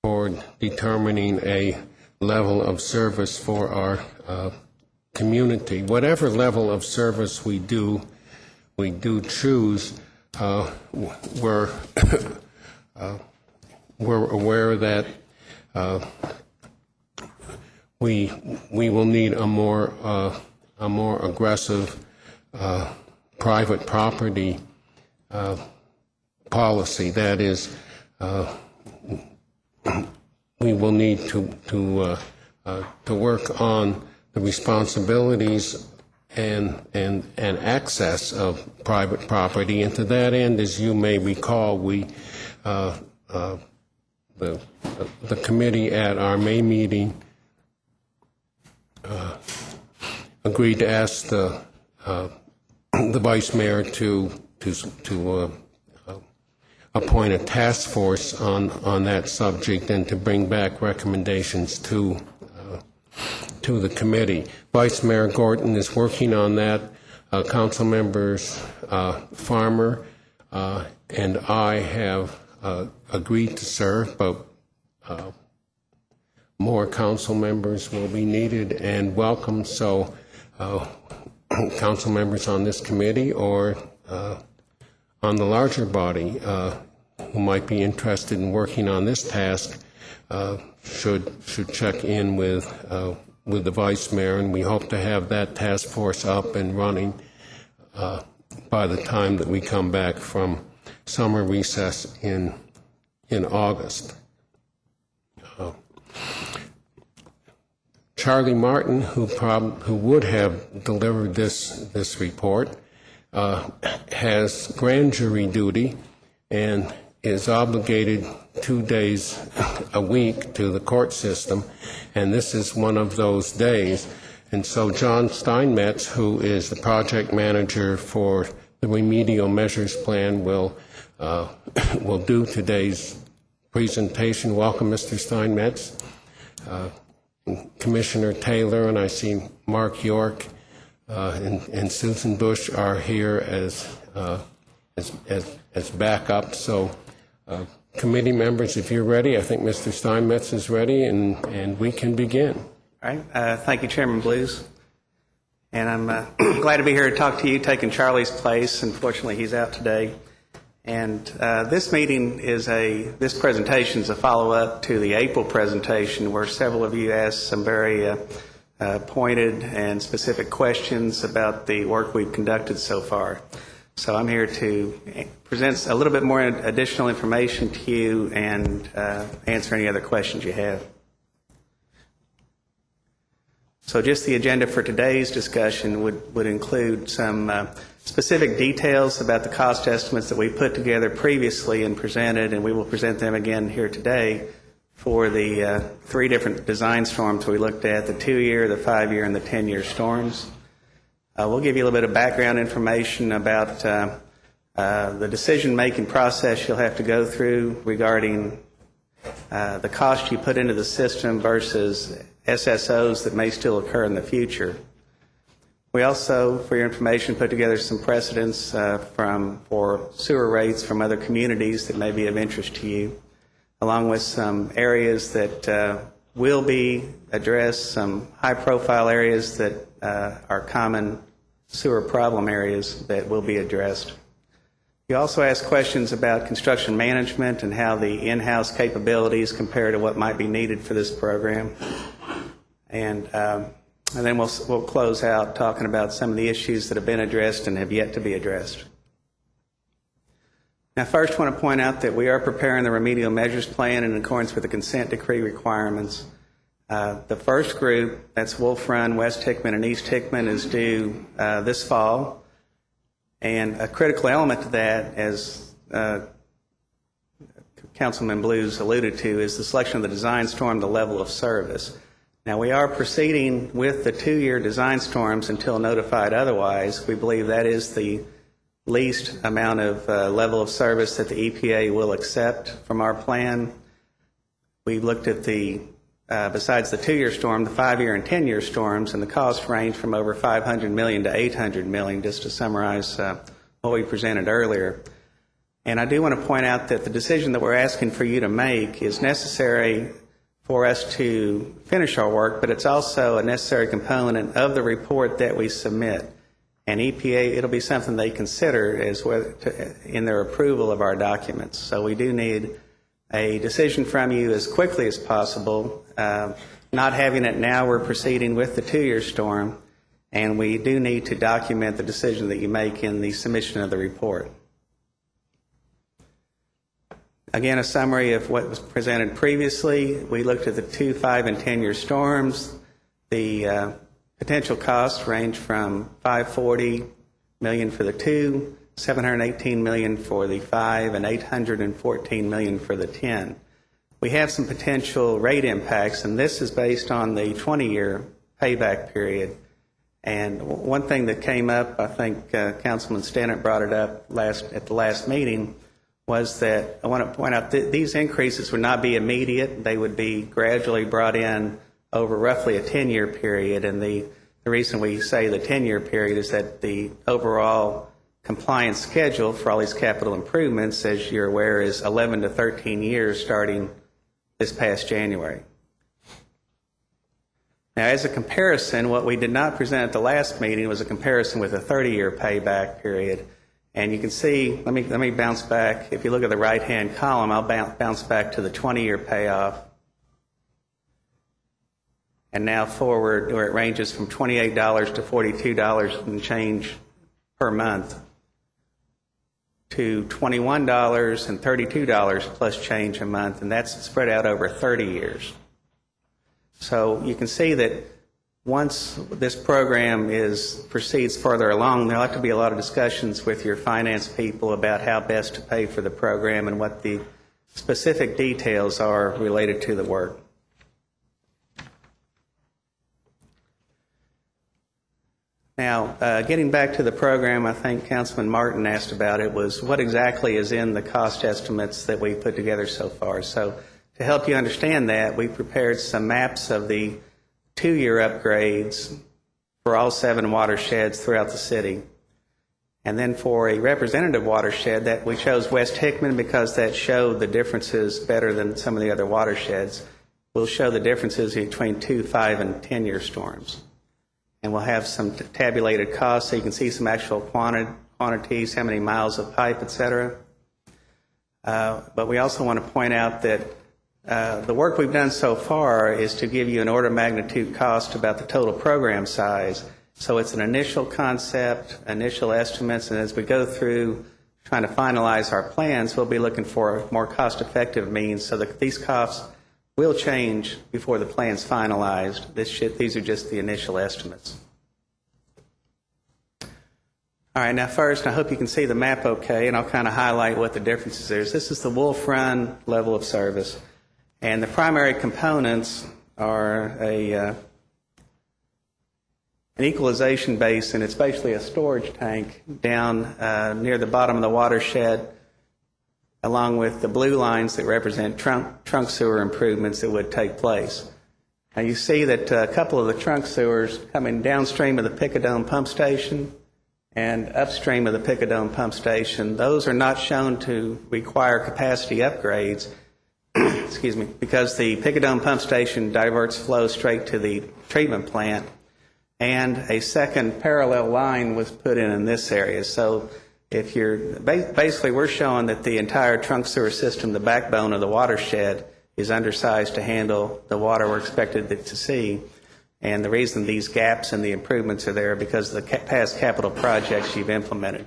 for determining a level of service for our community. Whatever level of service we do choose, we're aware that we will need a more aggressive private property policy. That is, we will need to work on the responsibilities and access of private property. And to that end, as you may recall, we the committee at our May meeting agreed to ask the vice mayor to appoint a task force on that subject and to bring back recommendations to the committee. Vice Mayor Gorton is working on that. Council members Farmer and I have agreed to serve, but more council members will be needed and welcome. So council members on this committee or on the larger body who might be interested in working on this task should check in with the vice mayor, and we hope to have that task force up and running by the time that we come back from summer recess in August. Charlie Martin, who would have delivered this report, has grand jury duty and is obligated 2 days a week to the court system, and this is one of those days. And so John Steinmetz, who is the project manager for the remedial measures plan, will do today's presentation. Welcome, Mr. Steinmetz. Commissioner Taylor, and I see Mark York and Susan Bush are here as backup. So committee members, if you're ready, I think Mr. Steinmetz is ready, and we can begin. All right. Thank you, Chairman Blues. And I'm glad to be here to talk to you, taking Charlie's place. Unfortunately, he's out today. And this presentation is a follow-up to the April presentation where several of you asked some very pointed and specific questions about the work we've conducted so far. So I'm here to present a little bit more additional information to you and answer any other questions you have. So just the agenda for today's discussion would include some specific details about the cost estimates that we put together previously and presented, and we will present them again here today for the 3 different design storms we looked at, the 2-year, the 5-year, and the 10-year storms. We'll give you a little bit of background information about the decision-making process you'll have to go through regarding the cost you put into the system versus SSOs that may still occur in the future. We also, for your information, put together some precedents for sewer rates from other communities that may be of interest to you, along with some areas that will be addressed, some high-profile areas that are common sewer problem areas that will be addressed. You also asked questions about construction management and how the in-house capabilities compare to what might be needed for this program. And then we'll close out talking about some of the issues that have been addressed and have yet to be addressed. Now, first, I want to point out that we are preparing the remedial measures plan in accordance with the consent decree requirements. The first group, that's Wolf Run, West Hickman, and East Hickman, is due this fall. And a critical element to that, as Councilman Blues alluded to, is the selection of the design storm, the level of service. Now, we are proceeding with the 2-year design storms until notified otherwise. We believe that is the least amount of level of service that the EPA will accept from our plan. We've looked at besides the 2-year storm, the 5-year and 10-year storms, and the cost range from over $500 million to $800 million, just to summarize what we presented earlier. And I do want to point out that the decision that we're asking for you to make is necessary for us to finish our work, but it's also a necessary component of the report that we submit. And EPA, it'll be something they consider as in their approval of our documents. So we do need a decision from you as quickly as possible. Not having it now, we're proceeding with the 2-year storm, and we do need to document the decision that you make in the submission of the report. Again, a summary of what was presented previously. We looked at the 2, 5, and 10-year storms. The potential costs range from $540 million for the 2, $718 million for the 5, and $814 million for the 10. We have some potential rate impacts, and this is based on the 20-year payback period. And one thing that came up, I think Councilman Stannett brought it up at the last meeting, was that I want to point out that these increases would not be immediate. They would be gradually brought in over roughly a 10-year period. And the reason we say the 10-year period is that the overall compliance schedule for all these capital improvements, as you're aware, is 11 to 13 years starting this past January. Now, as a comparison, what we did not present at the last meeting was a comparison with a 30-year payback period. And you can see, let me bounce back. If you look at the right-hand column, I'll bounce back to the 20-year payoff. And now forward, where it ranges from $28 to $42 and change per month to $21 and $32 plus change a month, and that's spread out over 30 years. So you can see that once this program proceeds further along, there'll have to be a lot of discussions with your finance people about how best to pay for the program and what the specific details are related to the work. Now, getting back to the program, I think Councilman Martin asked about it, was what exactly is in the cost estimates that we put together so far. So to help you understand that, we prepared some maps of the 2-year upgrades for all 7 watersheds throughout the city. And then for a representative watershed, that we chose West Hickman because that showed the differences better than some of the other watersheds. We'll show the differences between 2, 5, and 10-year storms. And we'll have some tabulated costs so you can see some actual quantities, how many miles of pipe, et cetera. But we also want to point out that the work we've done so far is to give you an order of magnitude cost about the total program size. So it's an initial concept, initial estimates, and as we go through trying to finalize our plans, we'll be looking for more cost-effective means so that these costs will change before the plan's finalized. These are just the initial estimates. All right, now first, I hope you can see the map okay, and I'll kind of highlight what the differences are. This is the Wolf Run level of service. And the primary components are an equalization basin. It's basically a storage tank down near the bottom of the watershed, along with the blue lines that represent trunk sewer improvements that would take place. Now you see that a couple of the trunk sewers coming downstream of the Picadome pump station and upstream of the Picadome pump station, those are not shown to require capacity upgrades. Excuse me, because the Picadome pump station diverts flow straight to the treatment plant, and a second parallel line was put in this area. So if you're basically, we're showing that the entire trunk sewer system, the backbone of the watershed, is undersized to handle the water we're expected to see. And the reason these gaps and the improvements are there because of the past capital projects you've implemented.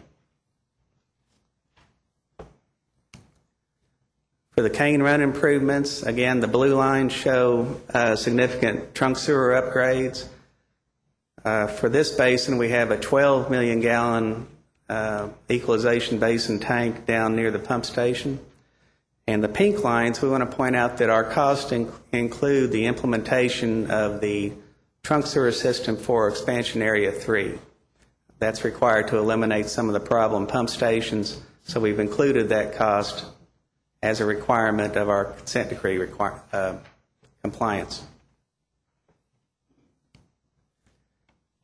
For the Cane Run improvements, again, the blue lines show significant trunk sewer upgrades. For this basin, we have a 12 million gallon equalization basin tank down near the pump station. And the pink lines, we want to point out that our costs include the implementation of the trunk sewer system for expansion area 3. That's required to eliminate some of the problem pump stations, so we've included that cost as a requirement of our consent decree compliance.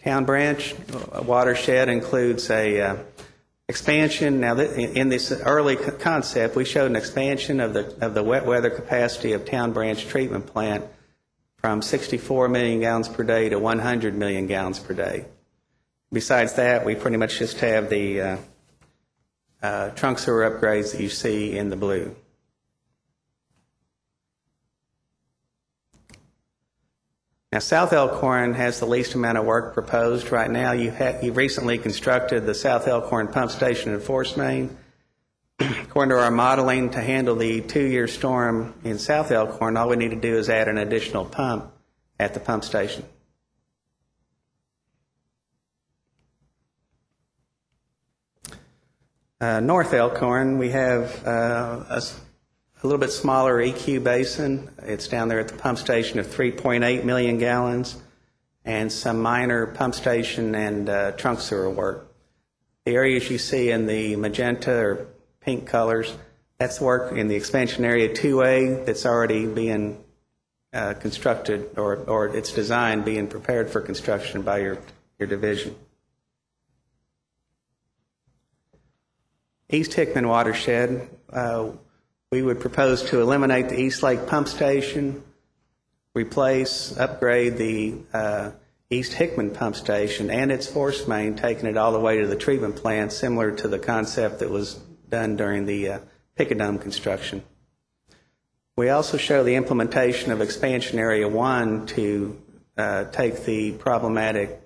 Town Branch watershed includes a Expansion, now in this early concept, we showed an expansion of the wet weather capacity of Town Branch Treatment Plant from 64 million gallons per day to 100 million gallons per day. Besides that, we pretty much just have the trunk sewer upgrades that you see in the blue. Now, South Elkhorn has the least amount of work proposed right now. You recently constructed the South Elkhorn Pump Station and Force Main. According to our modeling, to handle the 2-year storm in South Elkhorn, all we need to do is add an additional pump at the pump station. North Elkhorn, we have a little bit smaller EQ basin. It's down there at the pump station of 3.8 million gallons and some minor pump station and trunk sewer work. The areas you see in the magenta or pink colors, that's work in the expansion area 2A that's already being constructed or its design being prepared for construction by your division. East Hickman watershed, we would propose to eliminate the East Lake Pump Station, upgrade the East Hickman Pump Station and its force main, taking it all the way to the treatment plant, similar to the concept that was done during the Picadome construction. We also show the implementation of Expansion Area 1 to take the problematic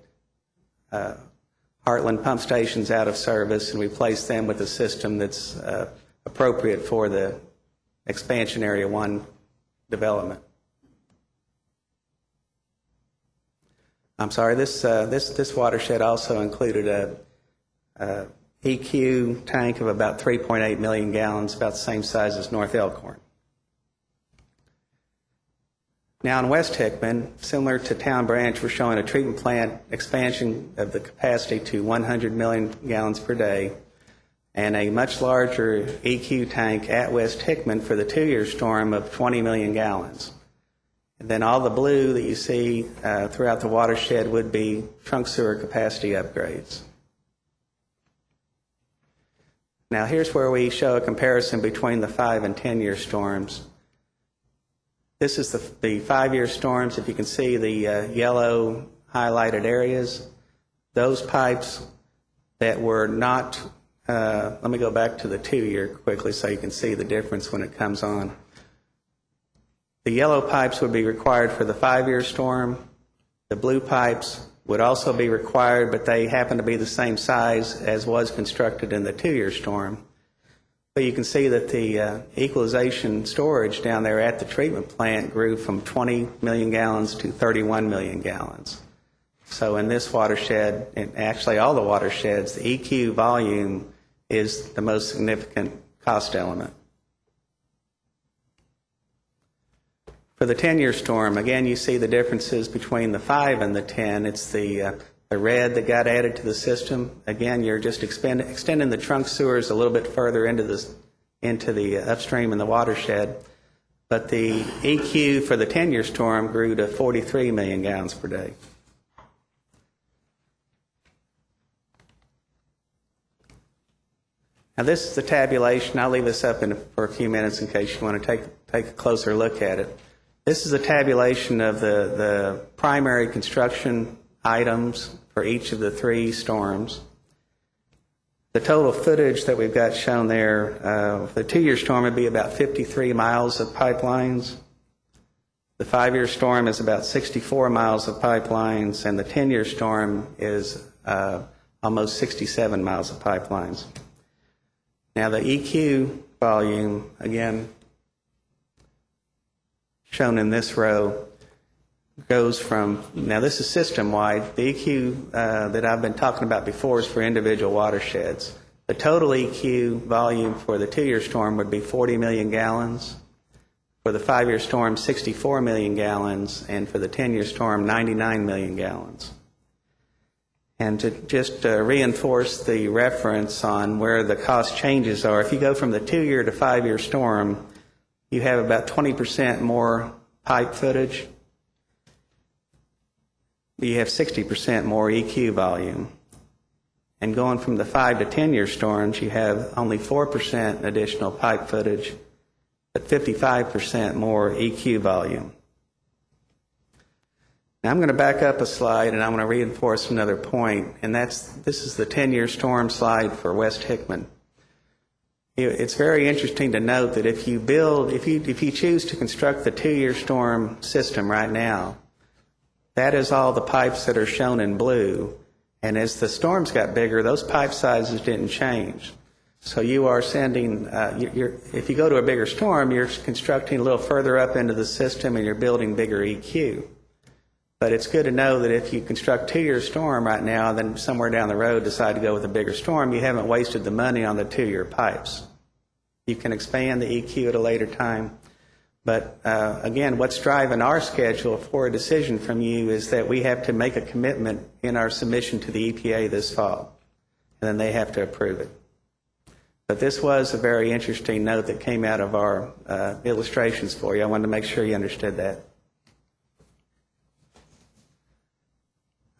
Heartland pump stations out of service and replace them with a system that's appropriate for the Expansion Area 1 development. I'm sorry, this watershed also included a EQ tank of about 3.8 million gallons, about the same size as North Elkhorn. Now in West Hickman, similar to Town Branch, we're showing a treatment plant expansion of the capacity to 100 million gallons per day and a much larger EQ tank at West Hickman for the 2-year storm of 20 million gallons. And then all the blue that you see throughout the watershed would be trunk sewer capacity upgrades. Now here's where we show a comparison between the 5 and 10-year storms. This is the 5-year storms. If you can see the yellow highlighted areas, those pipes that were not, let me go back to the 2-year quickly so you can see the difference when it comes on. The yellow pipes would be required for the 5-year storm. The blue pipes would also be required, but they happen to be the same size as was constructed in the 2-year storm. But you can see that the equalization storage down there at the treatment plant grew from 20 million gallons to 31 million gallons. So in this watershed, and actually all the watersheds, the EQ volume is the most significant cost element. For the 10-year storm, again, you see the differences between the 5 and the 10. It's the red that got added to the system. Again, you're just extending the trunk sewers a little bit further into the upstream in the watershed. But the EQ for the 10-year storm grew to 43 million gallons per day. Now this is the tabulation. I'll leave this up for a few minutes in case you want to take a closer look at it. This is a tabulation of the primary construction items for each of the 3 storms. The total footage that we've got shown there, the 2-year storm would be about 53 miles of pipelines. The 5-year storm is about 64 miles of pipelines, and the 10-year storm is almost 67 miles of pipelines. Now the EQ volume, again, shown in this row, goes from, now this is system-wide. The EQ that I've been talking about before is for individual watersheds. The total EQ volume for the 2-year storm would be 40 million gallons. For the 5-year storm, 64 million gallons. And for the 10-year storm, 99 million gallons. And to just reinforce the reference on where the cost changes are, if you go from the 2-year to 5-year storm, you have about 20% more pipe footage. You have 60% more EQ volume. And going from the 5 to 10-year storms, you have only 4% additional pipe footage, but 55% more EQ volume. Now I'm going to back up a slide and I'm going to reinforce another point, and this is the 10-year storm slide for West Hickman. It's very interesting to note that if you choose to construct the 2-year storm system right now, that is all the pipes that are shown in blue. And as the storms got bigger, those pipe sizes didn't change. So you are sending, if you go to a bigger storm, you're constructing a little further up into the system and you're building bigger EQ. But it's good to know that if you construct 2-year storm right now, then somewhere down the road decide to go with a bigger storm, you haven't wasted the money on the 2-year pipes. You can expand the EQ at a later time. But again, what's driving our schedule for a decision from you is that we have to make a commitment in our submission to the EPA this fall, and then they have to approve it. But this was a very interesting note that came out of our illustrations for you. I wanted to make sure you understood that.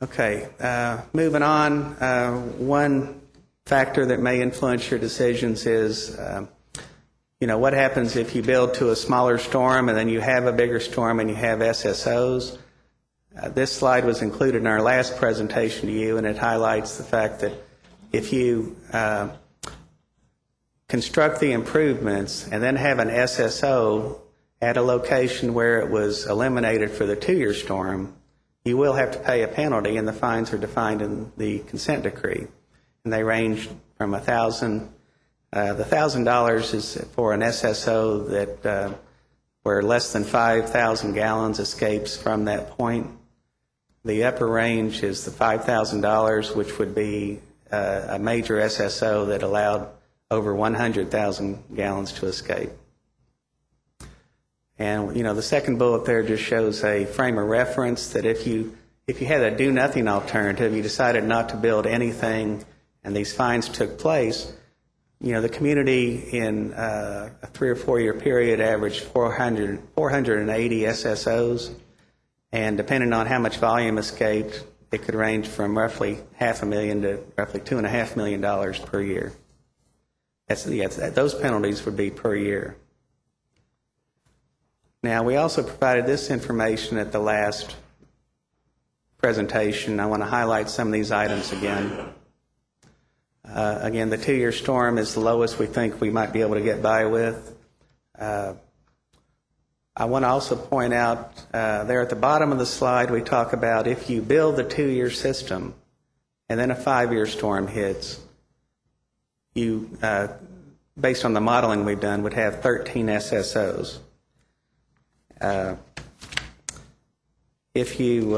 Okay, moving on, one factor that may influence your decisions is what happens if you build to a smaller storm and then you have a bigger storm and you have SSOs? This slide was included in our last presentation to you, and it highlights the fact that if you construct the improvements and then have an SSO at a location where it was eliminated for the 2-year storm, you will have to pay a penalty, and the fines are defined in the consent decree. And they range from $1,000. The $1,000 is for an SSO that where less than 5,000 gallons escapes from that point. The upper range is the $5,000, which would be a major SSO that allowed over 100,000 gallons to escape. And the second bullet there just shows a frame of reference that if you had a do-nothing alternative, you decided not to build anything, and these fines took place, the community in a 3 or 4 year period averaged 480 SSOs, and depending on how much volume escaped, it could range from roughly $500,000 to roughly $2.5 million per year. Those penalties would be per year. Now, we also provided this information at the last presentation. I want to highlight some of these items again. Again, the 2-year storm is the lowest we think we might be able to get by with. I want to also point out there at the bottom of the slide, we talk about if you build the 2-year system and then a 5-year storm hits, you, based on the modeling we've done, would have 13 SSOs. If you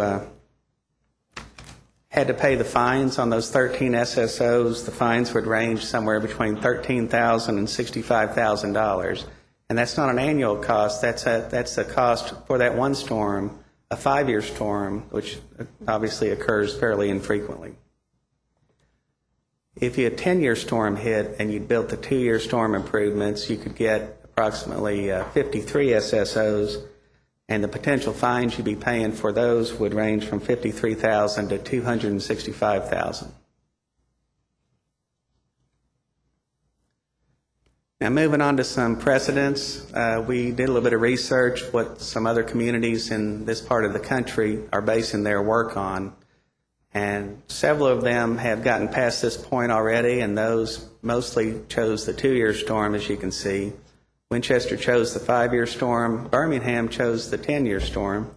had to pay the fines on those 13 SSOs, the fines would range somewhere between $13,000 and $65,000. And that's not an annual cost. That's a cost for that one storm, a 5-year storm, which obviously occurs fairly infrequently. If you had a 10-year storm hit and you built the 2-year storm improvements, you could get approximately 53 SSOs, and the potential fines you'd be paying for those would range from $53,000 to $265,000. Now, moving on to some precedents, we did a little bit of research what some other communities in this part of the country are basing their work on, and several of them have gotten past this point already, and those mostly chose the 2-year storm, as you can see. Winchester chose the 5-year storm. Birmingham chose the 10-year storm.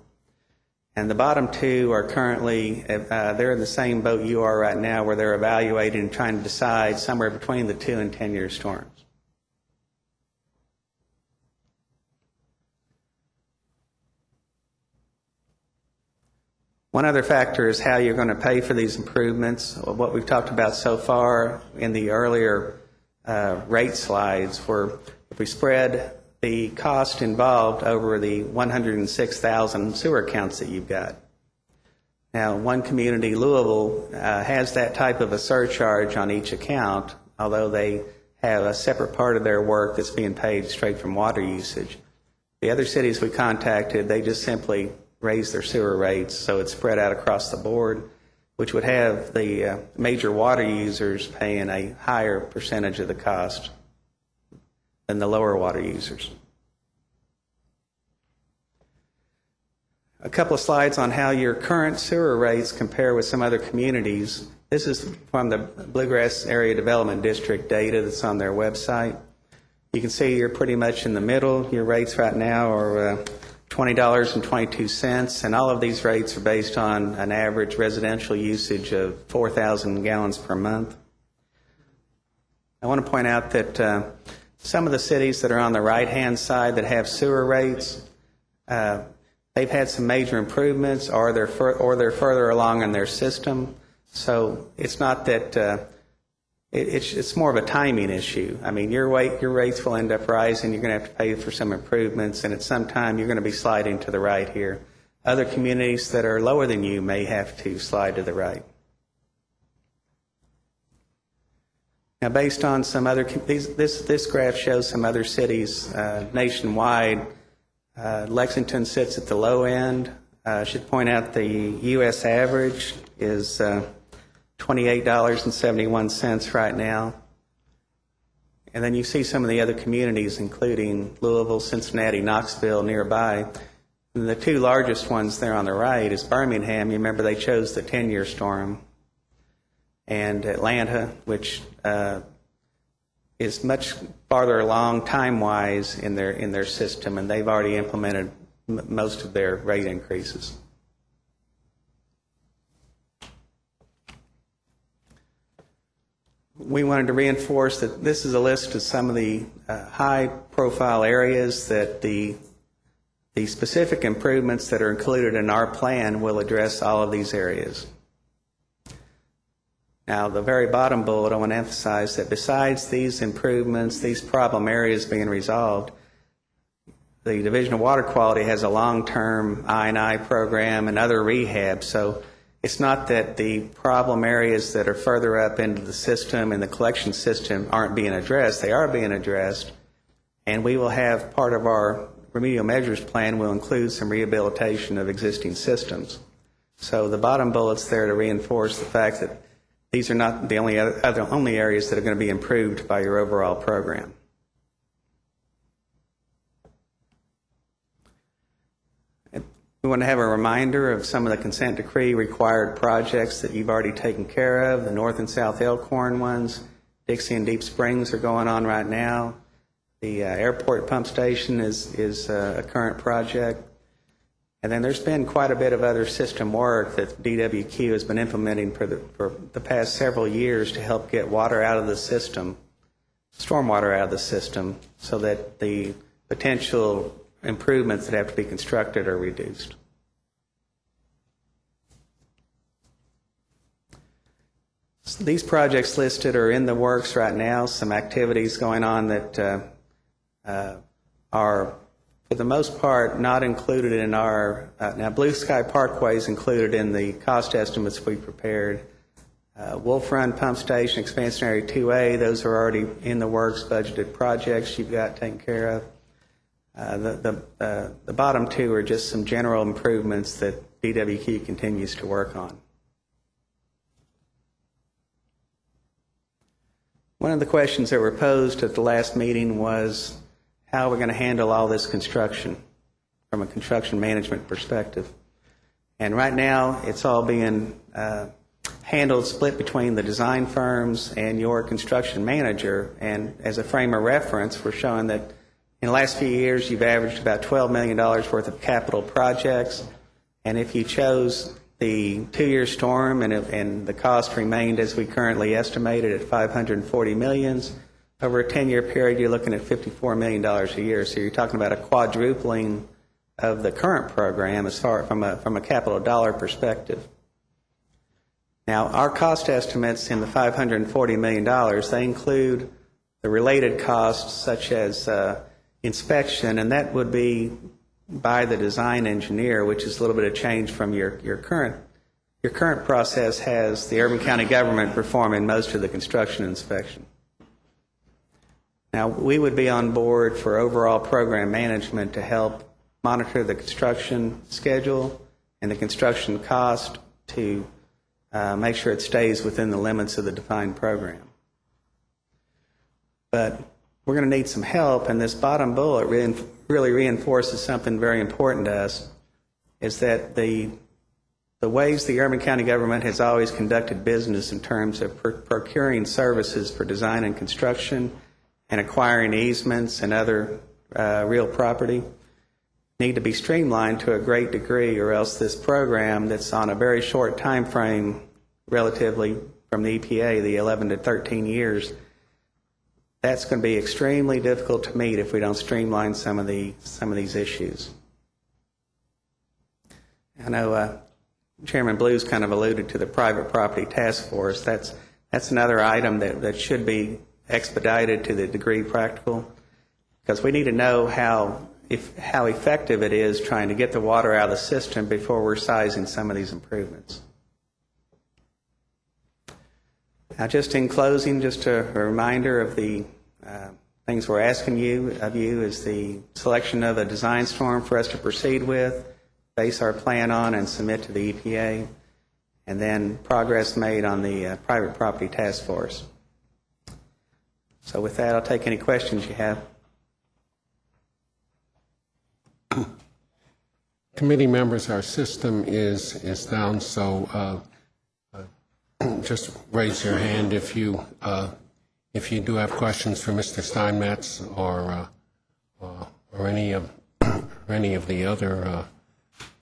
And the bottom two are currently, they're in the same boat you are right now, where they're evaluating and trying to decide somewhere between the 2 and 10-year storms. One other factor is how you're going to pay for these improvements. What we've talked about so far in the earlier rate slides were if we spread the cost involved over the 106,000 sewer accounts that you've got. Now, one community, Louisville, has that type of a surcharge on each account, although they have a separate part of their work that's being paid straight from water usage. The other cities we contacted, they just simply raise their sewer rates, so it's spread out across the board. which would have the major water users paying a higher percentage of the cost than the lower water users. A couple of slides on how your current sewer rates compare with some other communities. This is from the Bluegrass Area Development District data that's on their website. You can see you're pretty much in the middle. Your rates right now are $20.22, and all of these rates are based on an average residential usage of 4,000 gallons per month. I want to point out that some of the cities that are on the right-hand side that have sewer rates, they've had some major improvements, or they're further along in their system. So it's not that it's more of a timing issue. I mean, your rates will end up rising. You're going to have to pay for some improvements, and at some time you're going to be sliding to the right here. Other communities that are lower than you may have to slide to the right. Now, based on some other, this graph shows some other cities nationwide. Lexington sits at the low end. I should point out the U.S. average is $28.71 right now. And then you see some of the other communities, including Louisville, Cincinnati, Knoxville, nearby. And the two largest ones there on the right is Birmingham. You remember they chose the 10-year storm. And Atlanta, which is much farther along time-wise in their system, and they've already implemented most of their rate increases. We wanted to reinforce that this is a list of some of the high-profile areas that the specific improvements that are included in our plan will address all of these areas. Now, the very bottom bullet, I want to emphasize that besides these improvements, these problem areas being resolved, the Division of Water Quality has a long-term I&I program and other rehab. So it's not that the problem areas that are further up into the system and the collection system aren't being addressed. They are being addressed. And we will have part of our remedial measures plan will include some rehabilitation of existing systems. So the bottom bullet's there to reinforce the fact that these are not the only areas that are going to be improved by your overall program. We want to have a reminder of some of the consent decree required projects that you've already taken care of. The North and South Elkhorn ones, Dixie and Deep Springs are going on right now. The airport pump station is a current project. And then there's been quite a bit of other system work that DWQ has been implementing for the past several years to help get water out of the system, stormwater out of the system, so that the potential improvements that have to be constructed are reduced. So these projects listed are in the works right now, some activities going on that are, for the most part, not included in our, now Blue Sky Parkway is included in the cost estimates we prepared. Wolf Run Pump Station, Expansion Area 2A, those are already in the works, budgeted projects you've got taken care of. The bottom two are just some general improvements that DWQ continues to work on. One of the questions that were posed at the last meeting was how we're going to handle all this construction from a construction management perspective. And right now, it's all being handled split between the design firms and your construction manager. And as a frame of reference, we're showing that in the last few years, you've averaged about $12 million worth of capital projects. And if you chose the 2-year storm and the cost remained as we currently estimated at $540 million, over a 10-year period, you're looking at $54 million a year. So you're talking about a quadrupling of the current program as far from a capital dollar perspective. Now, our cost estimates in the $540 million, they include the related costs such as inspection, and that would be by the design engineer, which is a little bit of change from your current process has the urban county government performing most of the construction inspection. Now, we would be on board for overall program management to help monitor the construction schedule and the construction cost to make sure it stays within the limits of the defined program. But we're going to need some help, and this bottom bullet really reinforces something very important to us, is that the ways the Urban County government has always conducted business in terms of procuring services for design and construction and acquiring easements and other real property need to be streamlined to a great degree, or else this program that's on a very short time frame relatively from the EPA, the 11 to 13 years, that's going to be extremely difficult to meet if we don't streamline some of these issues. I know Chairman Blues kind of alluded to the private property task force. That's another item that should be expedited to the degree practical, because we need to know how effective it is trying to get the water out of the system before we're sizing some of these improvements. Now, just in closing, just a reminder of the things we're asking of you is the selection of a design storm for us to proceed with, base our plan on, and submit to the EPA, and then progress made on the private property task force. So with that, I'll take any questions you have. Committee members, our system is down, so just raise your hand if you do have questions for Mr. Steinmetz or any of the other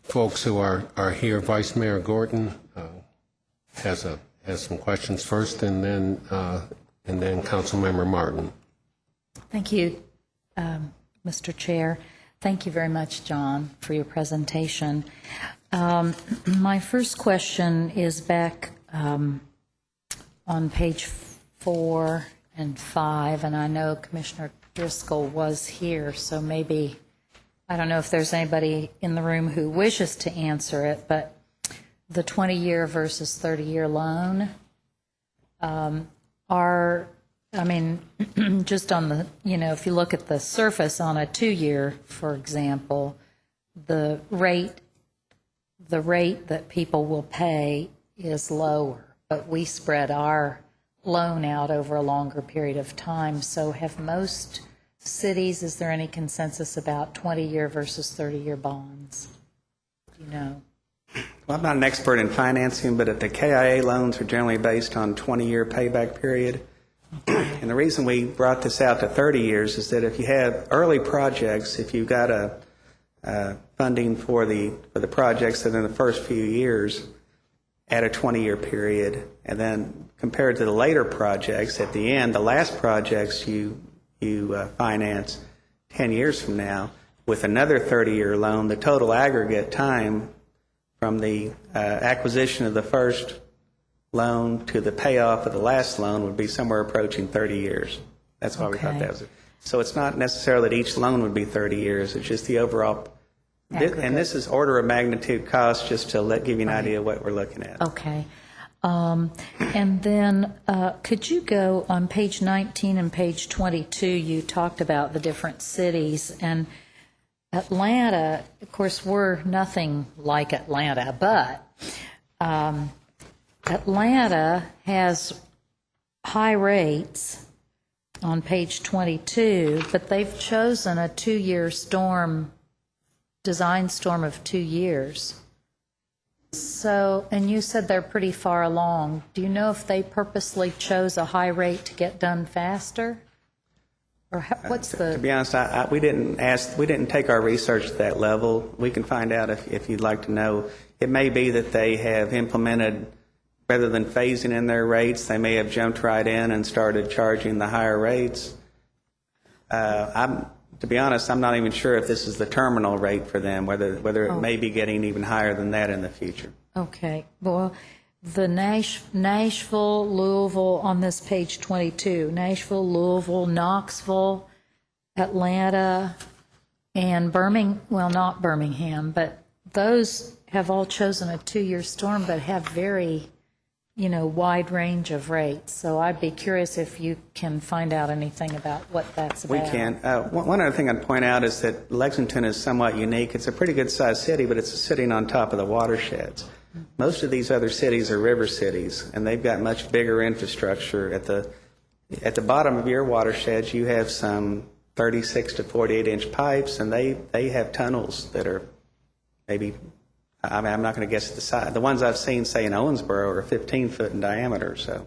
folks who are here. Vice Mayor Gordon has some questions first, and then Councilmember Martin. Thank you, Mr. Chair. Thank you very much, John, for your presentation. My first question is back on page 4 and 5, and I know Commissioner Driscoll was here, so maybe, I don't know if there's anybody in the room who wishes to answer it, but the 20-year versus 30-year loan just on the, if you look at the surface on a 2-year, for example, the rate that people will pay is lower, but we spread our loan out over a longer period of time. So have most cities, is there any consensus about 20-year versus 30-year bonds? Do you know? Well, I'm not an expert in financing, but the KIA loans are generally based on 20-year payback period. And the reason we brought this out to 30 years is that if you have early projects, if you've got a funding for the projects that in the first few years at a 20-year period, and then compared to the later projects at the end, the last projects you finance 10 years from now with another 30-year loan, the total aggregate time from the acquisition of the first loan to the payoff of the last loan would be somewhere approaching 30 years. That's why we thought that was it. So it's not necessarily that each loan would be 30 years. It's just the overall. And this is order of magnitude cost, just to give you an idea of what we're looking at. Okay. And then could you go on page 19 and page 22, you talked about the different cities, and Atlanta, of course, we're nothing like Atlanta, but Atlanta has high rates on page 22, but they've chosen a 2-year design storm of 2 years. So, and you said they're pretty far along. Do you know if they purposely chose a high rate to get done faster? Or what's the... To be honest, we didn't take our research to that level. We can find out if you'd like to know. It may be that they have implemented, rather than phasing in their rates, they may have jumped right in and started charging the higher rates. To be honest, I'm not even sure if this is the terminal rate for them, whether it may be getting even higher than that in the future. Okay. Well, the Nashville, Louisville on this page 22, Nashville, Louisville, Knoxville, Atlanta, and Birmingham, well, not Birmingham, but those have all chosen a 2-year storm but have very, wide range of rates. So I'd be curious if you can find out anything about what that's about. We can. One other thing I'd point out is that Lexington is somewhat unique. It's a pretty good-sized city, but it's sitting on top of the watersheds. most of these other cities are river cities, and they've got much bigger infrastructure. At the bottom of your watersheds, you have some 36 to 48-inch pipes, and they have tunnels that are maybe, I'm not going to guess the size. The ones I've seen, say, in Owensboro are 15-foot in diameter. So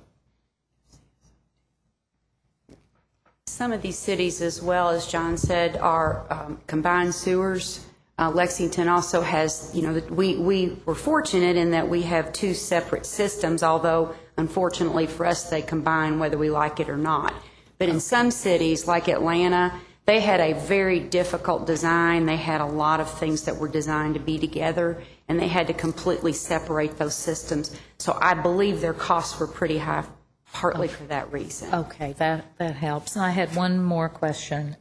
some of these cities, as well, as John said, are combined sewers. Lexington also has, we were fortunate in that we have two separate systems, although unfortunately for us they combine whether we like it or not. But in some cities, like Atlanta, they had a very difficult design. They had a lot of things that were designed to be together, and they had to completely separate those systems. So I believe their costs were pretty high, partly for that reason. Okay, that helps. And I had one more question.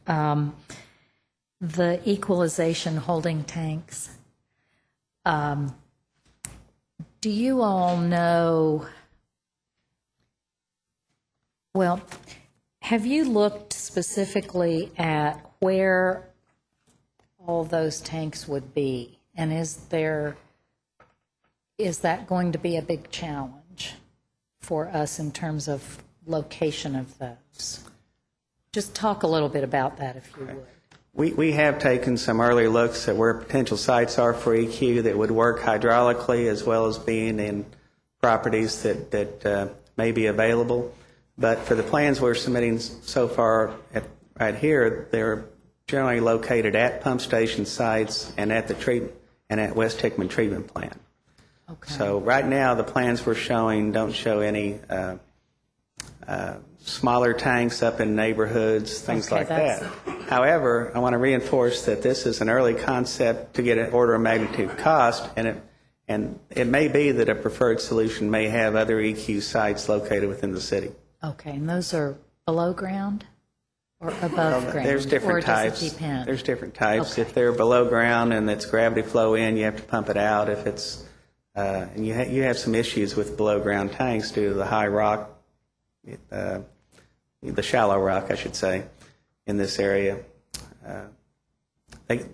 The equalization holding tanks. Do you all know, well, have you looked specifically at where all those tanks would be? And is that going to be a big challenge for us in terms of location of those? Just talk a little bit about that, if you would. we have taken some early looks at where potential sites are for EQ that would work hydraulically, as well as being in properties that may be available. But for the plans we're submitting so far right here, they're generally located at pump station sites and at at West Hickman treatment plant. Okay. So right now, the plans we're showing don't show any smaller tanks up in neighborhoods, things Okay, like that. However, I want to reinforce that this is an early concept to get an order of magnitude cost, and it may be that a preferred solution may have other EQ sites located within the city. Okay, and those are below ground or above ground? There's different types. Or does it depend? There's different types. Okay. If they're below ground and it's gravity flow in, you have to pump it out. If it's and you have some issues with below ground tanks due to the high rock, the shallow rock, I should say, in this area.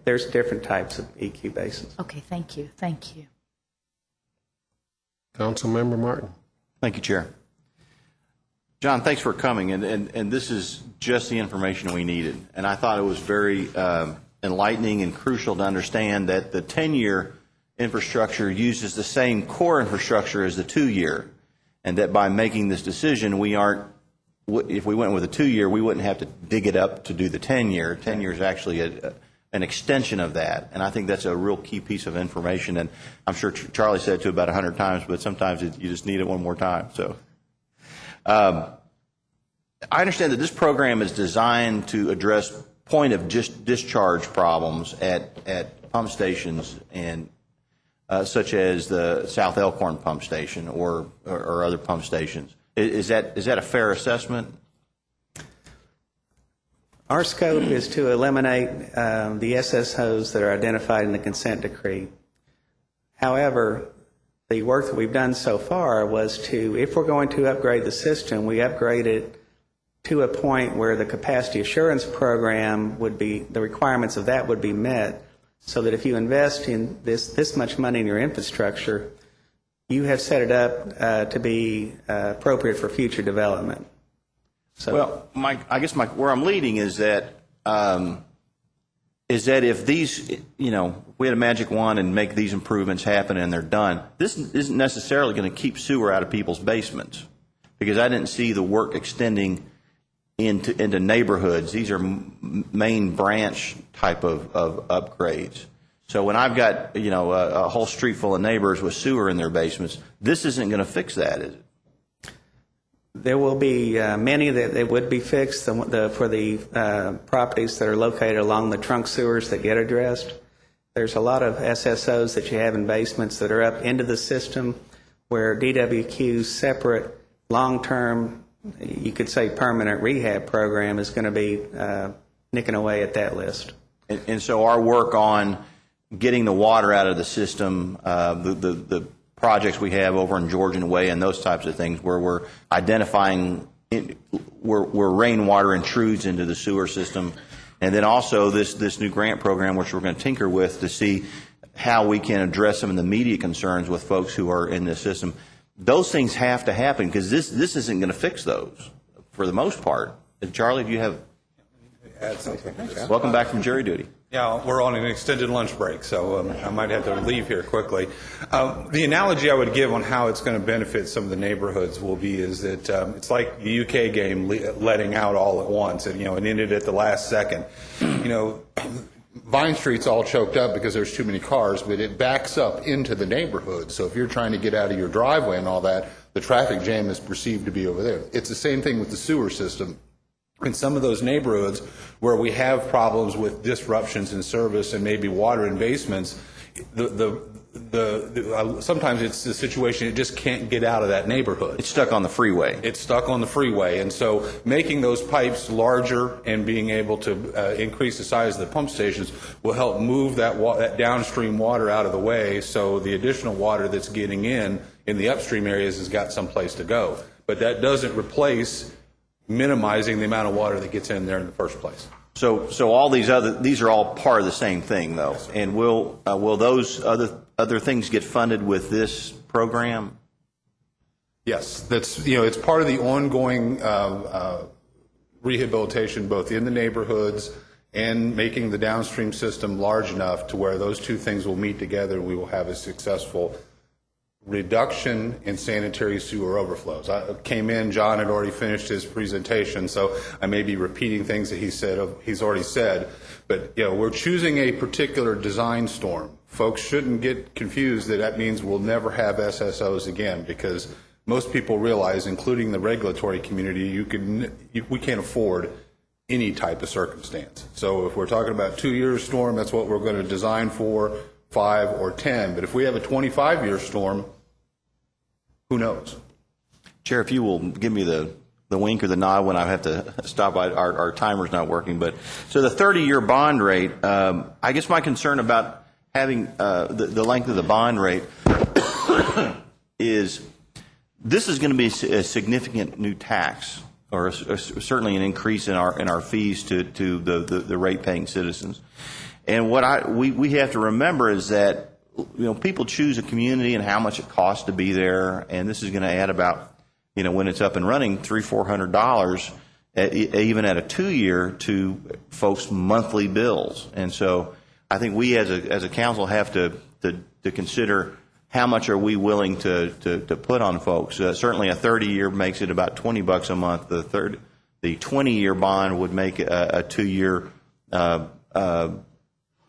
There's different types of EQ basins. Okay, thank you, thank you. Councilmember Martin. Thank you, Chair. John, thanks for coming, and this is just the information we needed. And I thought it was very enlightening and crucial to understand that the 10-year infrastructure uses the same core infrastructure as the 2-year, and that by making this decision, we aren't, if we went with a 2-year, we wouldn't have to dig it up to do the 10-year. 10 years is actually an extension of that, and I think that's a real key piece of information. And I'm sure Charlie said it to about 100 times, but sometimes you just need it one more time. So. I understand that this program is designed to address point of discharge problems at pump stations and such as the South Elkhorn pump station or other pump stations. Is that a fair assessment? Our scope is to eliminate the SSOs that are identified in the consent decree. However, the work that we've done so far was to, if we're going to upgrade the system, we upgrade it to a point where the capacity assurance program would be, the requirements of that would be met, so that if you invest in this much money in your infrastructure, you have set it up to be appropriate for future development. So, well, I guess where I'm leading is that if these, we had a magic wand and make these improvements happen and they're done, this isn't necessarily going to keep sewer out of people's basements, because I didn't see the work extending into neighborhoods. These are main branch type of upgrades. So when I've got, a whole street full of neighbors with sewer in their basements, this isn't going to fix that, is it? there will be many that would be fixed for the properties that are located along the trunk sewers that get addressed. There's a lot of SSOs that you have in basements that are up into the system where DWQ's separate long-term, you could say permanent rehab program is going to be nicking away at that list. And so our work on getting the water out of the system, the projects we have over in Georgian Way and those types of things where we're identifying where rainwater intrudes into the sewer system. And then also this new grant program, which we're going to tinker with to see how we can address some of the immediate concerns with folks who are in this system. Those things have to happen because this isn't going to fix those for the most part. And Charlie, do you have? Add something. Welcome back from jury duty. Yeah, we're on an extended lunch break, so I might have to leave here quickly. The analogy I would give on how it's going to benefit some of the neighborhoods will be is that it's like the UK game letting out all at once, and it ended at the last second. Vine Street's all choked up because there's too many cars, but it backs up into the neighborhood. So if you're trying to get out of your driveway and all that, the traffic jam is perceived to be over there. It's the same thing with the sewer system. In some of those neighborhoods where we have problems with disruptions in service and maybe water in basements, sometimes it's the situation it just can't get out of that neighborhood. It's stuck on the freeway. It's stuck on the freeway, and so making those pipes larger and being able to increase the size of the pump stations will help move that downstream water out of the way, so the additional water that's getting in the upstream areas has got someplace to go. But that doesn't replace minimizing the amount of water that gets in there in the first place. So all these are all part of the same thing, though. Yes, and will those other things get funded with this program? Yes, that's it's part of the ongoing rehabilitation, both in the neighborhoods and making the downstream system large enough to where those two things will meet together, and we will have a successful reduction in sanitary sewer overflows. I came in, John had already finished his presentation, so I may be repeating things that he's already said, but we're choosing a particular design storm. Folks shouldn't get confused that means we'll never have SSOs again, because most people realize, including the regulatory community, we can't afford any type of circumstance. So if we're talking about 2-year storm, that's what we're going to design for, 5 or 10. But if we have a 25-year storm, who knows? Chair, if you will give me the wink or the nod when I have to stop. Our timer's not working. But so the 30-year bond rate, I guess my concern about having the length of the bond rate is this is going to be a significant new tax, or certainly an increase in our fees to the rate-paying citizens. And what we have to remember is that people choose a community and how much it costs to be there, and this is going to add about when it's up and running $300-400 even at a 2-year to folks' monthly bills. And so I think we as a council have to consider how much are we willing to put on folks. Certainly a 30-year makes it about $20 a month. The 20-year bond would make a 2-year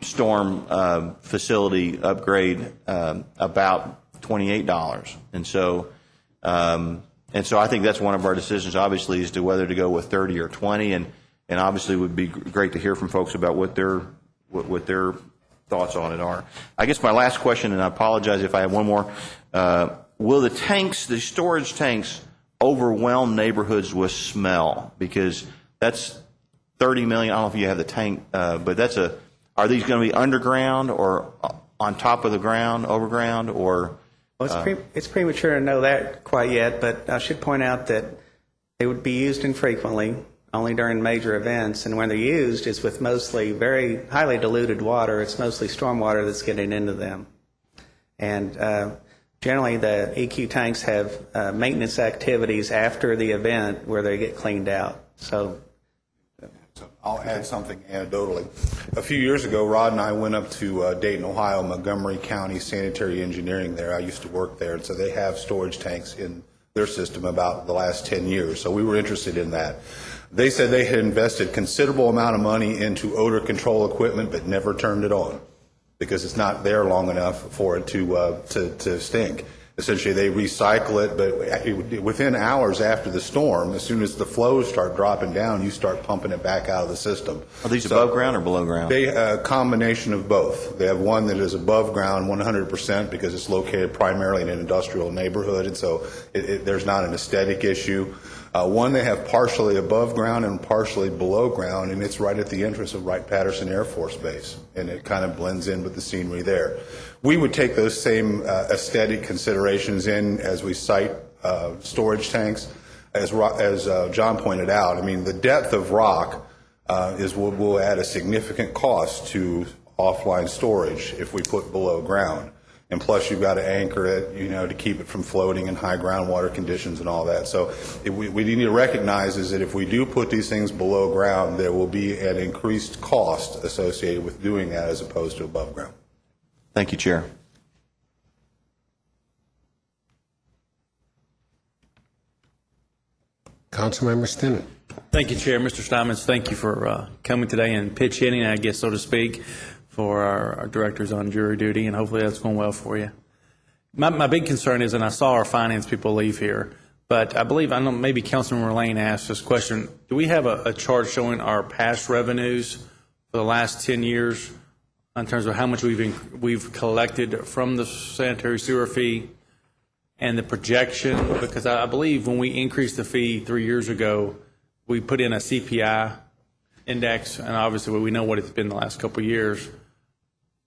storm facility upgrade about $28, and so I think that's one of our decisions, obviously, as to whether to go with 30 or 20, and obviously it would be great to hear from folks about what their thoughts on it are. I guess my last question, and I apologize if I have one more, will the storage tanks overwhelm neighborhoods with smell? Because that's 30 million. I don't know if you have the tank, but are these going to be underground or on top of the ground, overground, or? Well, it's premature to know that quite yet, but I should point out that they would be used infrequently, only during major events, and when they're used, it's with mostly very highly diluted water. It's mostly stormwater that's getting into them. And generally, the EQ tanks have maintenance activities after the event where they get cleaned out. So I'll add something anecdotally. A few years ago, Rod and I went up to Dayton, Ohio, Montgomery County Sanitary Engineering there. I used to work there, and so they have storage tanks in their system about the last 10 years. So we were interested in that. They said they had invested considerable amount of money into odor control equipment, but never turned it on because it's not there long enough for it to stink. Essentially, they recycle it, but within hours after the storm, as soon as the flows start dropping down, you start pumping it back out of the system. Are these above ground or below ground? A combination of both. They have one that is above ground 100% because it's located primarily in an industrial neighborhood, and so there's not an aesthetic issue. One they have partially above ground and partially below ground, and it's right at the entrance of Wright-Patterson Air Force Base, and it kind of blends in with the scenery there. We would take those same aesthetic considerations in as we cite storage tanks. As John pointed out, I mean, the depth of rock will add a significant cost to offline storage if we put below ground. And plus, you've got to anchor it, to keep it from floating in high groundwater conditions and all that. So we need to recognize is that if we do put these things below ground, there will be an increased cost associated with doing that as opposed to above ground. Thank you, Chair. Councilmember Stinnett. Thank you, Chair. Mr. Steinmetz, thank you for coming today and pitch hitting, I guess, so to speak, for our directors on jury duty, and hopefully that's going well for you. My big concern is, and I saw our finance people leave here, but I believe, I know maybe Councilman Lane asked this question, do we have a chart showing our past revenues for the last 10 years in terms of how much we've collected from the sanitary sewer fee and the projection? Because I believe when we increased the fee 3 years ago, we put in a CPI index, and obviously we know what it's been the last couple of years.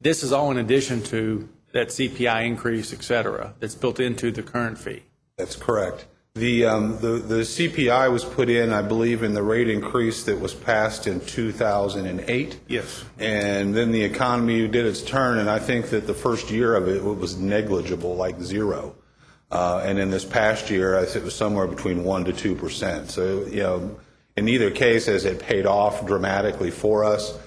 This is all in addition to that CPI increase, et cetera, that's built into the current fee. That's correct. The CPI was put in, I believe, in the rate increase that was passed in 2008. Yes. And then the economy did its turn, and I think that the first year of it was negligible, like zero. And in this past year, I think it was somewhere between 1% to 2%. So, in either case, has it paid off dramatically for us?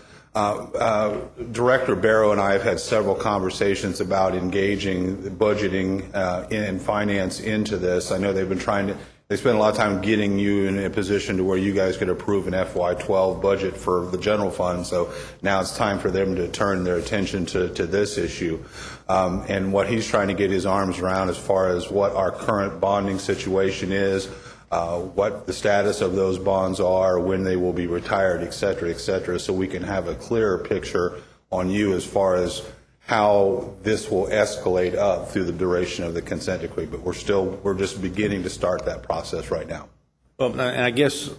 Director Barrow and I have had several conversations about engaging budgeting and finance into this. I know they've been they spent a lot of time getting you in a position to where you guys could approve an FY12 budget for the general fund. So now it's time for them to turn their attention to this issue. And what he's trying to get his arms around as far as what our current bonding situation is, what the status of those bonds are, when they will be retired, et cetera, so we can have a clearer picture on you as far as how this will escalate up through the duration of the consent decree. But we're just beginning to start that process right now. Well, and I guess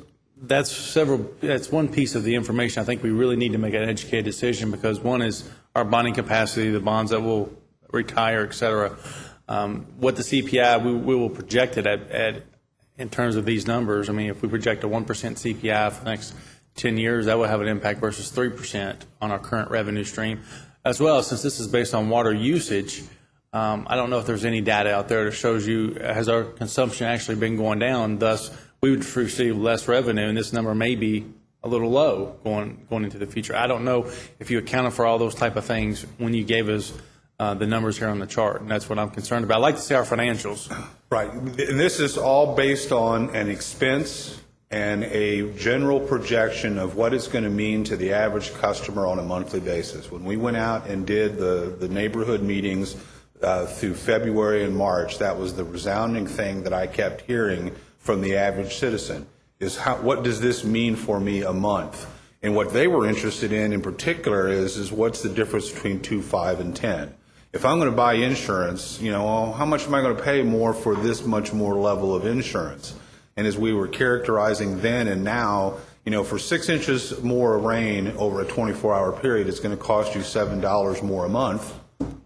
that's one piece of the information I think we really need to make an educated decision, because one is our bonding capacity, the bonds that will retire, et cetera. What the CPI, we will project it at in terms of these numbers. I mean, if we project a 1% CPI for the next 10 years, that will have an impact versus 3% on our current revenue stream. As well, since this is based on water usage, I don't know if there's any data out there that shows you, has our consumption actually been going down? Thus, we would receive less revenue, and this number may be a little low going into the future. I don't know if you accounted for all those type of things when you gave us the numbers here on the chart, and that's what I'm concerned about. I'd like to see our financials. Right. And this is all based on an expense and a general projection of what it's going to mean to the average customer on a monthly basis. When we went out and did the neighborhood meetings through February and March, that was the resounding thing that I kept hearing from the average citizen, is what does this mean for me a month? And what they were interested in particular is what's the difference between 2, 5, and 10? If I'm going to buy insurance, how much am I going to pay more for this much more level of insurance? And as we were characterizing then and now, for 6 inches more rain over a 24-hour period, it's going to cost you $7 more a month.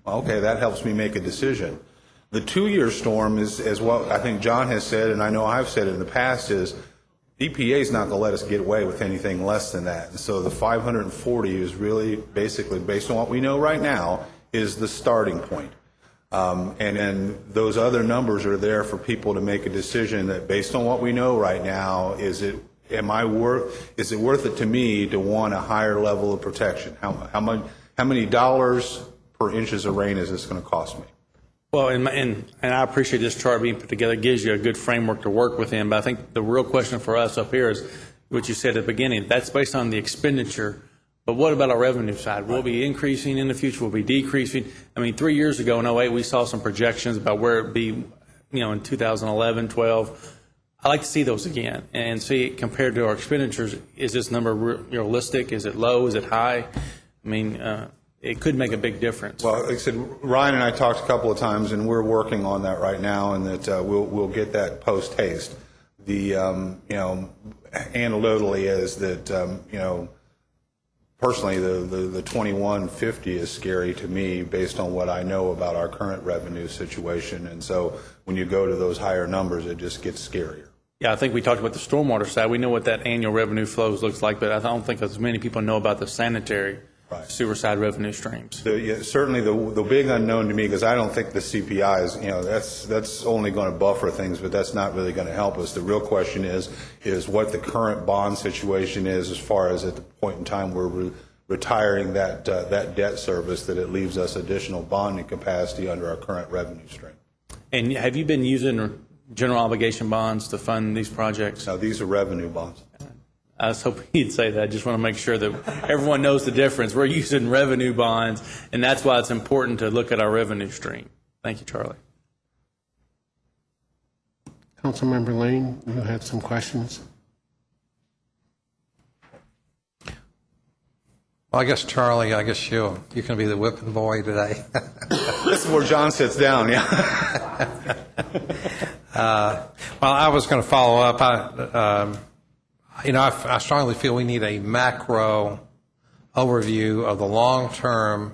Okay, that helps me make a decision. The 2-year storm is what I think John has said, and I know I've said in the past, is EPA is not going to let us get away with anything less than that. And so the 540 is really basically, based on what we know right now, is the starting point. And then those other numbers are there for people to make a decision that, based on what we know right now, is it worth it to me to want a higher level of protection? How many dollars per inches of rain is this going to cost me? Well, and I appreciate this chart being put together. It gives you a good framework to work within. But I think the real question for us up here is what you said at the beginning. That's based on the expenditure. But what about our revenue side? Will it be increasing in the future? Will it be decreasing? I mean, 3 years ago in 2008, we saw some projections about where it would be, in 2011, 12. I like to see those again and see it compared to our expenditures. Is this number realistic? Is it low? Is it high? I mean, it could make a big difference. Well, like I said, Ryan and I talked a couple of times, and we're working on that right now, and that we'll get that post haste. The anecdotally is that personally the 2150 is scary to me based on what I know about our current revenue situation, and so when you go to those higher numbers, it just gets scarier. Yeah, I think we talked about the stormwater side. We know what that annual revenue flows looks like, but I don't think as many people know about the sanitary sewer side revenue streams. Certainly the big unknown to me, because I don't think the CPI is, that's only going to buffer things, but that's not really going to help us. The real question is what the current bond situation is as far as at the point in time we're retiring that debt service, that it leaves us additional bonding capacity under our current revenue stream. And have you been using general obligation bonds to fund these projects? Now, these are revenue bonds. I was hoping you'd say that. I just want to make sure that everyone knows the difference. We're using revenue bonds, and that's why it's important to look at our revenue stream. Thank you, Charlie. Councilmember Lane, you had some questions? Well, I guess, Charlie, you can be the whipping boy today. This is where John sits down, yeah. Well, I was going to follow up. I strongly feel we need a macro overview of the long-term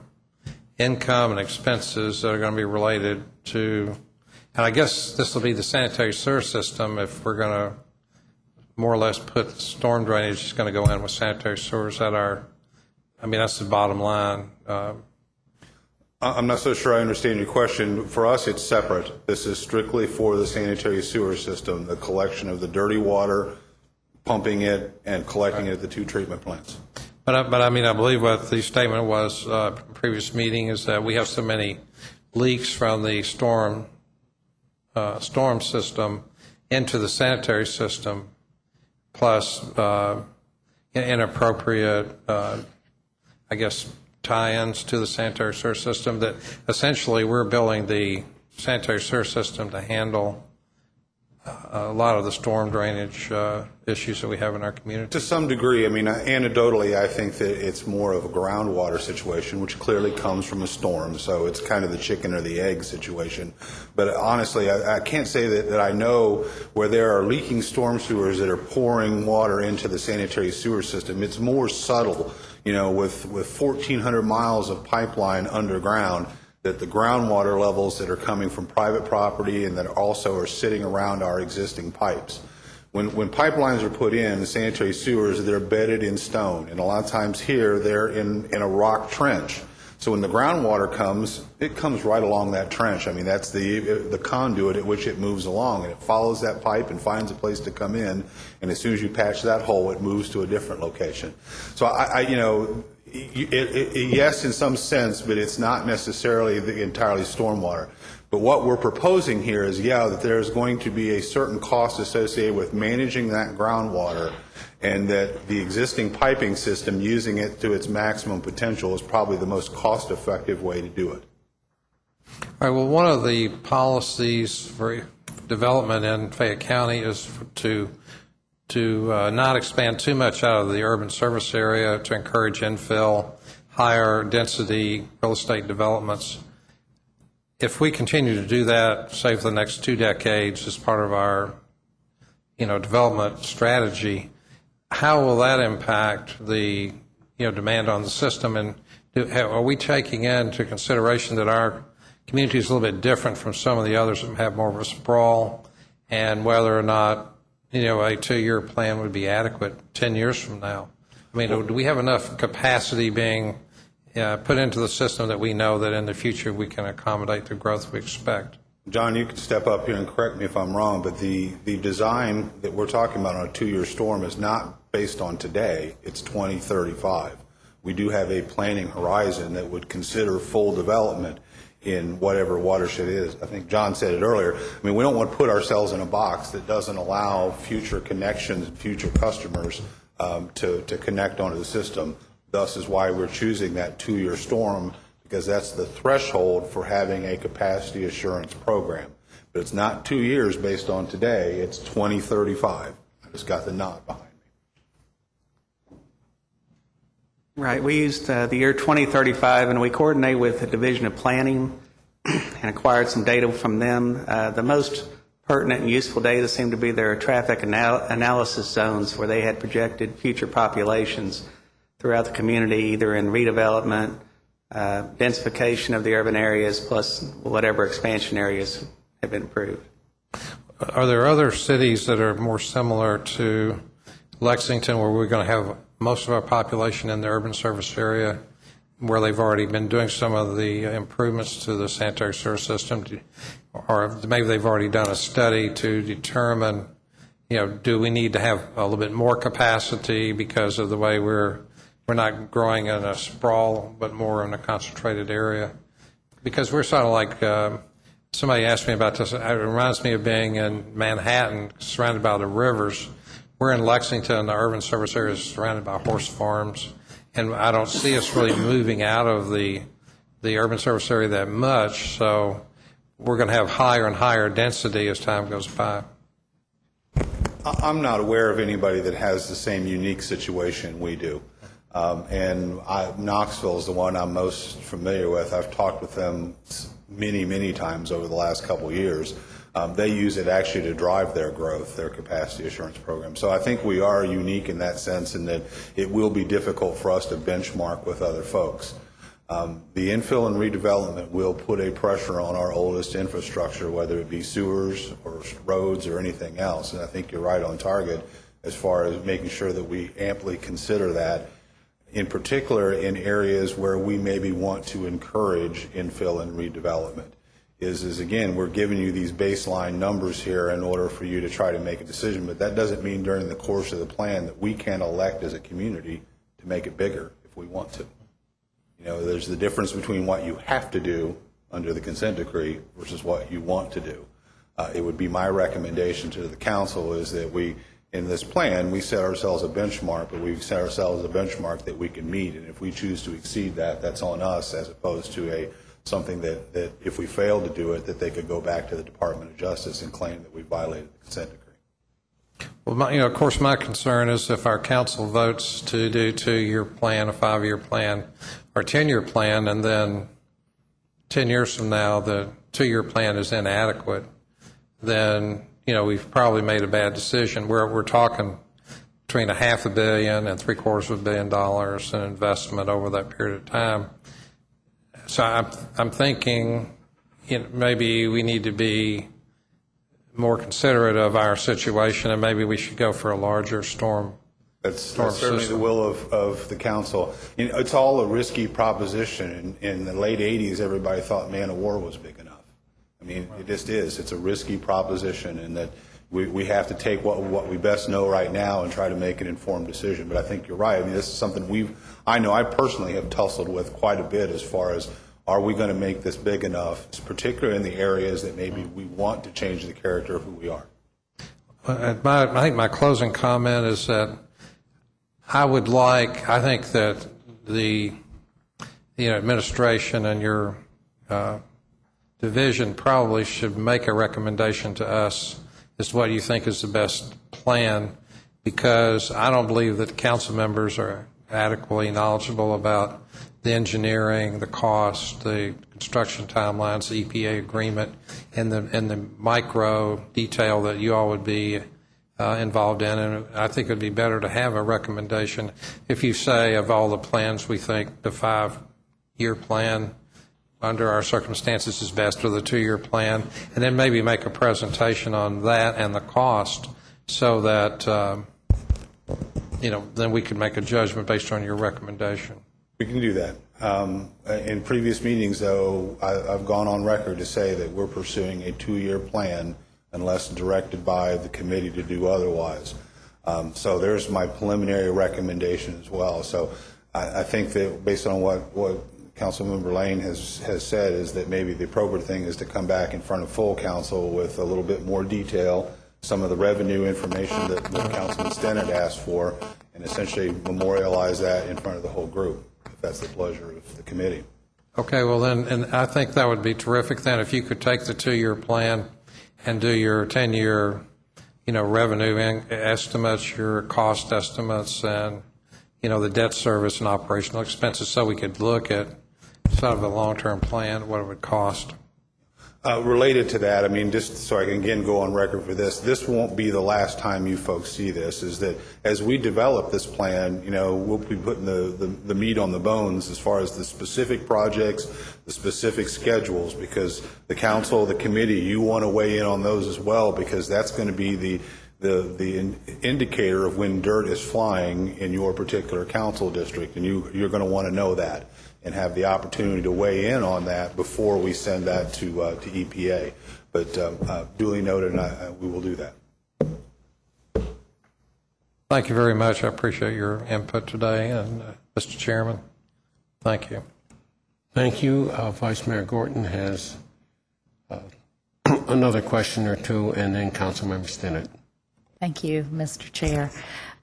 income and expenses that are going to be related to, and I guess this will be the sanitary sewer system if we're going to more or less put storm drainage is going to go in with sanitary sewers that's the bottom line. I'm not so sure I understand your question. For us, it's separate. This is strictly for the sanitary sewer system, the collection of the dirty water, pumping it, and collecting it at the two treatment plants. But I believe what the statement was previous meeting is that we have so many leaks from the storm system into the sanitary system, plus inappropriate, tie-ins to the sanitary sewer system, that essentially we're building the sanitary sewer system to handle a lot of the storm drainage issues that we have in our community. To some degree, anecdotally, I think that it's more of a groundwater situation, which clearly comes from a storm, so it's kind of the chicken or the egg situation. But honestly, I can't say that I know where there are leaking storm sewers that are pouring water into the sanitary sewer system. It's more subtle, with 1,400 miles of pipeline underground, that the groundwater levels that are coming from private property and that also are sitting around our existing pipes. When pipelines are put in, the sanitary sewers, they're bedded in stone. And a lot of times here, they're in a rock trench. So when the groundwater comes, it comes right along that trench. That's the conduit at which it moves along. And it follows that pipe and finds a place to come in. And as soon as you patch that hole, it moves to a different location. So yes, in some sense, but it's not necessarily entirely stormwater. But what we're proposing here is, that there's going to be a certain cost associated with managing that groundwater, and that the existing piping system, using it to its maximum potential, is probably the most cost-effective way to do it. All right, well, one of the policies for development in Fayette County is to not expand too much out of the urban service area, to encourage infill, higher density real estate developments. If we continue to do that, say for the next 2 decades as part of our, development strategy, how will that impact the, demand on the system? And are we taking into consideration that our community is a little bit different from some of the others that have more of a sprawl, and whether or not a 2-year plan would be adequate 10 years from now? Do we have enough capacity being put into the system that we know that in the future we can accommodate the growth we expect? John, you can step up here and correct me if I'm wrong, but the design that we're talking about on a 2-year storm is not based on today. It's 2035. We do have a planning horizon that would consider full development in whatever watershed it is. I think John said it earlier. We don't want to put ourselves in a box that doesn't allow future connections and future customers to connect onto the system. Thus is why we're choosing that 2-year storm, because that's the threshold for having a capacity assurance program. But it's not 2 years based on today, it's 2035. I just got the nod behind me. Right. We used the year 2035, and we coordinate with the Division of Planning and acquired some data from them. The most pertinent and useful data seemed to be their traffic analysis zones, where they had projected future populations throughout the community, either in redevelopment, densification of the urban areas, plus whatever expansion areas have been approved. Are there other cities that are more similar to Lexington, where we're going to have most of our population in the urban service area? where they've already been doing some of the improvements to the sanitary sewer system, or maybe they've already done a study to determine, do we need to have a little bit more capacity because of the way we're not growing in a sprawl, but more in a concentrated area? Because we're sort of like, somebody asked me about this, it reminds me of being in Manhattan, surrounded by the rivers. We're in Lexington, the urban service area is surrounded by horse farms, and I don't see us really moving out of the urban service area that much, so we're going to have higher and higher density as time goes by. I'm not aware of anybody that has the same unique situation we do. Knoxville is the one I'm most familiar with. I've talked with them many times over the last couple of years. They use it actually to drive their growth, their capacity assurance program. So I think we are unique in that sense, in that it will be difficult for us to benchmark with other folks. The infill and redevelopment will put a pressure on our oldest infrastructure, whether it be sewers or roads or anything else. And I think you're right on target as far as making sure that we amply consider that, in particular in areas where we maybe want to encourage infill and redevelopment. Is again, we're giving you these baseline numbers here in order for you to try to make a decision, but that doesn't mean during the course of the plan that we can't elect as a community to make it bigger if we want to. There's the difference between what you have to do under the consent decree versus what you want to do. It would be my recommendation to the council is that we, in this plan, we set ourselves a benchmark, but we've set ourselves a benchmark that we can meet, and if we choose to exceed that, that's on us, as opposed to something that if we fail to do it, that they could go back to the Department of Justice and claim that we violated the consent decree. Well, of course, my concern is if our council votes to do 2-year plan, a 5-year plan, or 10-year plan, and then 10 years from now the 2-year plan is inadequate, then we've probably made a bad decision. We're talking between $500 million and $750 million in investment over that period of time. So I'm thinking maybe we need to be more considerate of our situation, and maybe we should go for a larger storm. That's certainly the will of the council. It's all a risky proposition. In the late 80s, everybody thought man of war was big enough. I mean, it just is. It's a risky proposition, and that we have to take what we best know right now and try to make an informed decision. But I think you're right. I mean, this is something I personally have tussled with quite a bit as far as, are we going to make this big enough, particularly in the areas that maybe we want to change the character of who we are. I think my closing comment is that I think that the administration and your division probably should make a recommendation to us as to what you think is the best plan, because I don't believe that the council members are adequately knowledgeable about the engineering, the cost, the construction timelines, the EPA agreement, and the micro detail that you all would be involved in. And I think it would be better to have a recommendation. If you say of all the plans, we think the 5-year plan under our circumstances is best, or the 2-year plan, and then maybe make a presentation on that and the cost, so that then we can make a judgment based on your recommendation. We can do that. In previous meetings, though, I've gone on record to say that we're pursuing a 2-year plan unless directed by the committee to do otherwise. So there's my preliminary recommendation as well. So I think that based on what Councilmember Lane has said, is that maybe the appropriate thing is to come back in front of full council with a little bit more detail, some of the revenue information that Councilman Stennett asked for, and essentially memorialize that in front of the whole group, if that's the pleasure of the committee. Okay, well then, and I think that would be terrific then if you could take the 2-year plan and do your 10-year, revenue estimates, your cost estimates, and, the debt service and operational expenses, so we could look at sort of a long-term plan, what it would cost. Related to that, I mean, just so I can again go on record for this won't be the last time you folks see this, is that as we develop this plan, we'll be putting the meat on the bones as far as the specific projects, the specific schedules, because the council, the committee, you want to weigh in on those as well, because that's going to be the indicator of when dirt is flying in your particular council district, and you're going to want to know that. and have the opportunity to weigh in on that before we send that to EPA. But duly noted, and we will do that. Thank you very much. I appreciate your input today, and Mr. Chairman, thank you. Thank you. Vice Mayor Gorton has another question or two, and then Councilmember Stinnett. Thank you, Mr. Chair.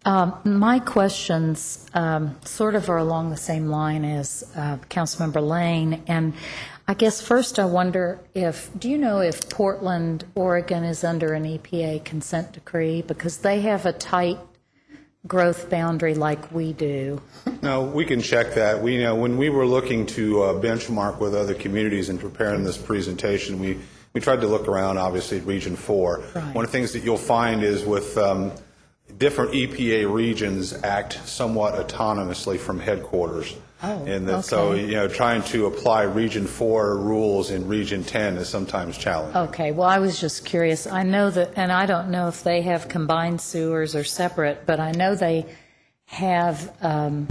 My questions sort of are along the same line as Councilmember Lane, and I guess first I wonder do you know if Portland, Oregon is under an EPA consent decree? Because they have a tight growth boundary like we do. No, we can check that. We know when we were looking to benchmark with other communities and preparing this presentation, we tried to look around, obviously, at Region 4. Right. One of the things that you'll find is with different EPA regions act somewhat autonomously from headquarters. Oh, and that, okay. so, trying to apply Region 4 rules in Region 10 is sometimes challenging. Okay, well, I was just curious. I know that, and I don't know if they have combined sewers or separate, but I know they have a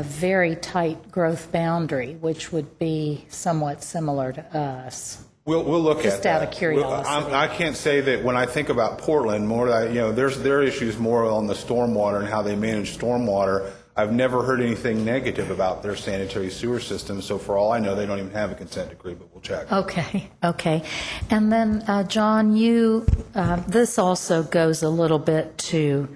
very tight growth boundary, which would be somewhat similar to us. We'll look Just at that. out of curiosity. I can't say that when I think about Portland, their issues more on the stormwater and how they manage stormwater. I've never heard anything negative about their sanitary sewer system, so for all I know, they don't even have a consent decree, but we'll check. Okay. And then, John, this also goes a little bit to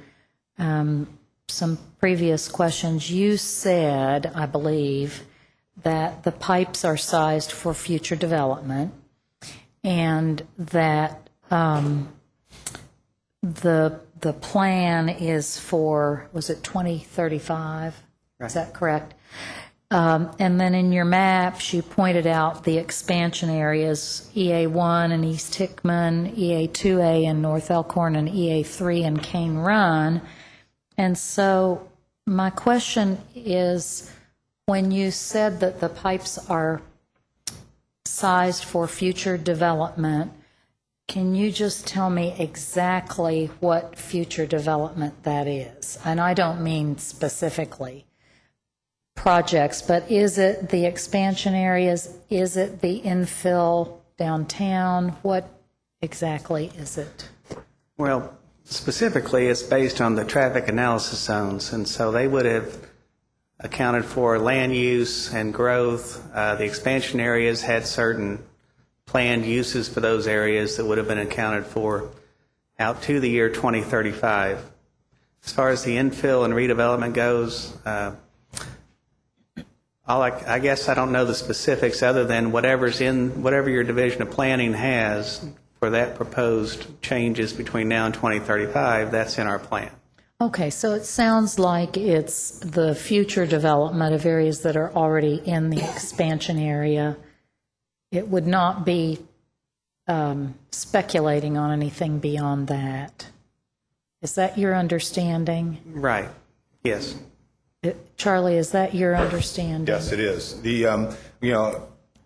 some previous questions. You said, I believe, that the pipes are sized for future development, and that the plan is for, was it 2035? Right. Is that correct? And then in your maps, you pointed out the expansion areas, EA1 and East Hickman, EA2A in North Elkhorn, and EA3 in Cane Run. And so my question is, when you said that the pipes are sized for future development, can you just tell me exactly what future development that is? And I don't mean specifically projects, but is it the expansion areas? Is it the infill downtown? What exactly is it? Well, specifically, it's based on the traffic analysis zones, and so they would have accounted for land use and growth. The expansion areas had certain planned uses for those areas that would have been accounted for out to the year 2035. As far as the infill and redevelopment goes, I guess I don't know the specifics other than whatever your division of planning has for that proposed changes between now and 2035, that's in our plan. Okay, so it sounds like it's the future development of areas that are already in the expansion area. It would not be speculating on anything beyond that. Is that your understanding? Right, yes. Charlie, is that your understanding? Yes, it is. The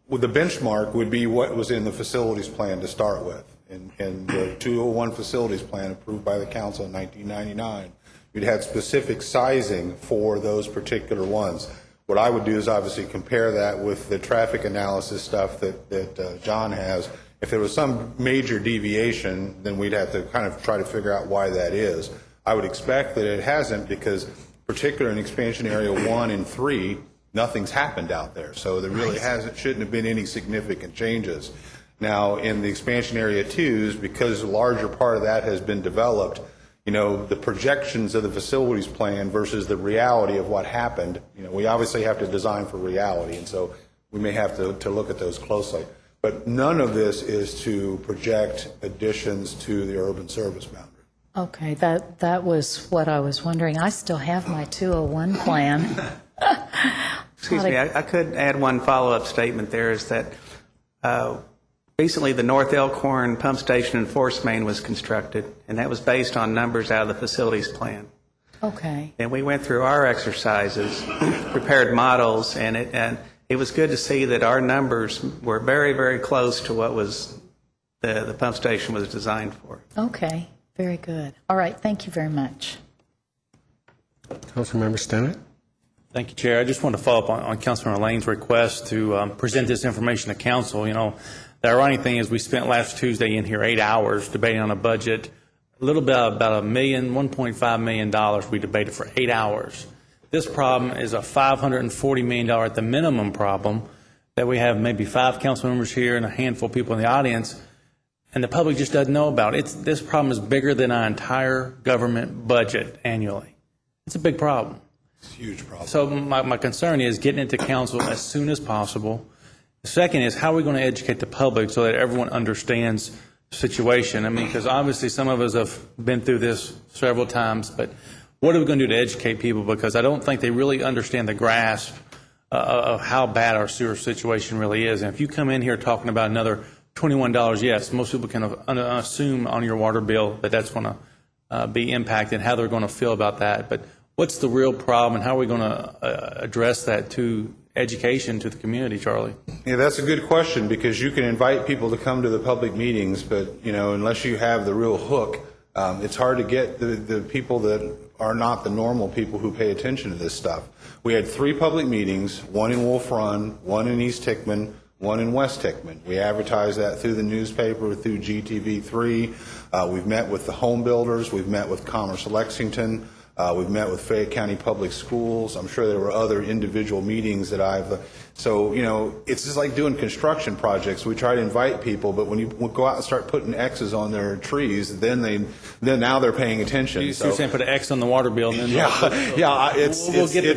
the benchmark would be what was in the facilities plan to start with. And the 201 facilities plan approved by the council in 1999, you'd had specific sizing for those particular ones. What I would do is obviously compare that with the traffic analysis stuff that John has. If there was some major deviation, then we'd have to kind of try to figure out why that is. I would expect that it hasn't, because particularly in expansion area 1 and 3, nothing's happened out there. So there really shouldn't have been any significant changes. Now, in the expansion area 2s, because a larger part of that has been developed, the projections of the facilities plan versus the reality of what happened, we obviously have to design for reality, and so we may have to look at those closely. But none of this is to project additions to the urban service boundary. Okay, that was what I was wondering. I still have my 201 plan. Excuse me, I could add one follow-up statement there, is that recently the North Elkhorn pump station and force main was constructed, and that was based on numbers out of the facilities plan. Okay. And we went through our exercises, prepared models, and it was good to see that our numbers were very, very close to what was the pump station was designed for. Okay, very good. All right, thank you very much. Councilmember Stinnett? Thank you, Chair. I just want to follow up on Councilmember Lane's request to present this information to council. You know, the ironic thing is we spent last Tuesday in here 8 hours debating on a budget, a little bit about $1.5 million we debated for 8 hours. This problem is a $540 million at the minimum problem that we have maybe 5 council members here and a handful of people in the audience, and the public just doesn't know about it. This problem is bigger than our entire government budget annually. It's a big problem. It's a huge problem. So my concern is getting it to council as soon as possible. The second is how are we going to educate the public so that everyone understands the situation? I mean, because obviously some of us have been through this several times, but what are we going to do to educate people? Because I don't think they really understand the grasp of how bad our sewer situation really is. And if you come in here talking about another $21, yes, most people can assume on your water bill that that's going to be impacted, how they're going to feel about that. But what's the real problem, and how are we going to address that to education to the community, Charlie? Yeah, that's a good question, because you can invite people to come to the public meetings, but unless you have the real hook, it's hard to get the people that are not the normal people who pay attention to this stuff. We had 3 public meetings, one in Wolf Run, one in East Hickman, one in West Hickman. We advertised that through the newspaper, through GTV3. We've met with the home builders. We've met with Commerce Lexington. We've met with Fayette County Public Schools. I'm sure there were other individual meetings that so, it's just like doing construction projects. We try to invite people, but when you go out and start putting X's on their trees, then now they're paying attention. You're saying put an X on the water bill. And then it's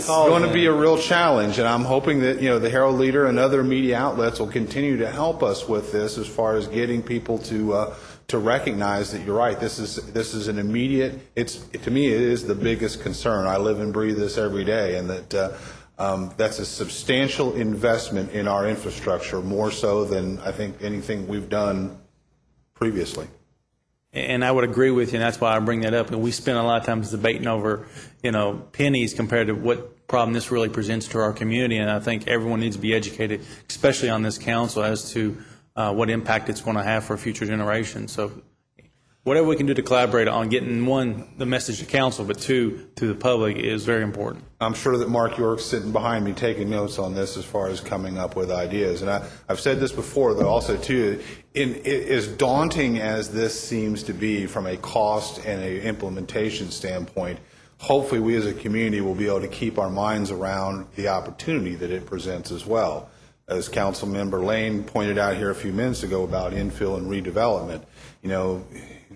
going to be a real challenge, and I'm hoping that, the Herald Leader and other media outlets will continue to help us with this as far as getting people to recognize that you're right. This is an immediate. To me, it is the biggest concern. I live and breathe this every day, and that's a substantial investment in our infrastructure, more so than I think anything we've done previously. And I would agree with you, and that's why I bring that up. And we spend a lot of times debating over, pennies compared to what problem this really presents to our community. And I think everyone needs to be educated, especially on this council, as to what impact it's going to have for future generations. So whatever we can do to collaborate on getting, one, the message to council, but two, to the public is very important. I'm sure that Mark York's sitting behind me taking notes on this as far as coming up with ideas. And I've said this before, though, also, too, as daunting as this seems to be from a cost and a implementation standpoint, hopefully we as a community will be able to keep our minds around the opportunity that it presents as well. As Councilmember Lane pointed out here a few minutes ago about infill and redevelopment,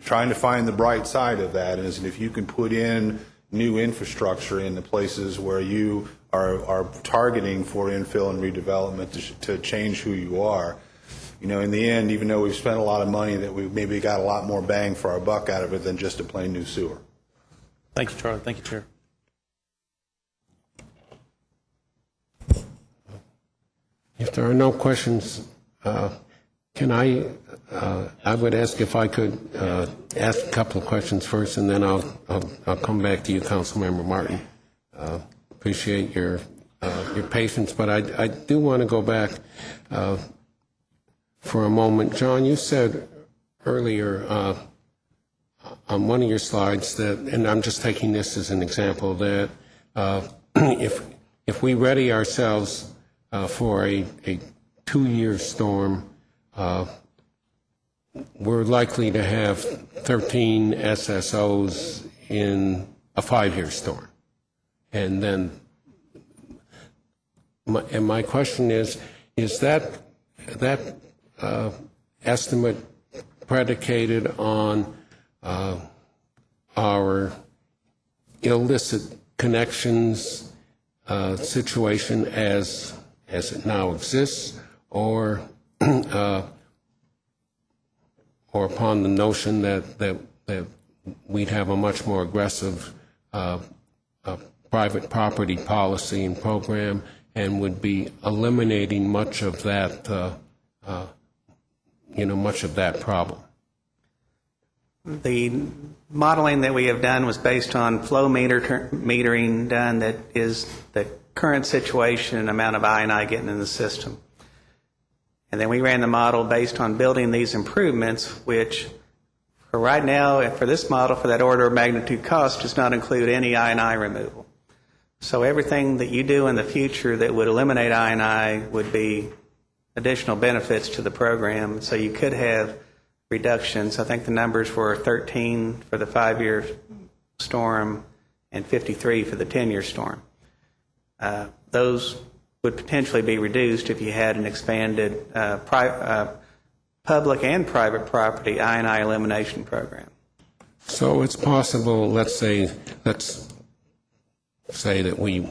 trying to find the bright side of that is if you can put in new infrastructure in the places where you are targeting for infill and redevelopment to change who you are. In the end, even though we've spent a lot of money, that we maybe got a lot more bang for our buck out of it than just a plain new sewer. Thank you, Charlie. Thank you, Chair. If there are no questions, can I would ask if I could ask a couple of questions first, and then I'll come back to you, Councilmember Martin. Appreciate your patience, but I do want to go back for a moment. John, you said earlier on one of your slides that, and I'm just taking this as an example, that if we ready ourselves for a 2-year storm, we're likely to have 13 SSOs in a 5-year storm. And then my question is that estimate predicated on our illicit connections situation as it now exists, or upon the notion that we'd have a much more aggressive private property policy and program, and would be eliminating much of that problem? The modeling that we have done was based on flow metering done that is the current situation and amount of I&I getting in the system. And then we ran the model based on building these improvements, which for right now, for this model, for that order of magnitude cost, does not include any I&I removal. So everything that you do in the future that would eliminate I&I would be additional benefits to the program. So you could have reductions. I think the numbers were 13 for the 5-year storm and 53 for the 10-year storm. Those would potentially be reduced if you had an expanded public and private property I&I elimination program. So it's possible, let's say that we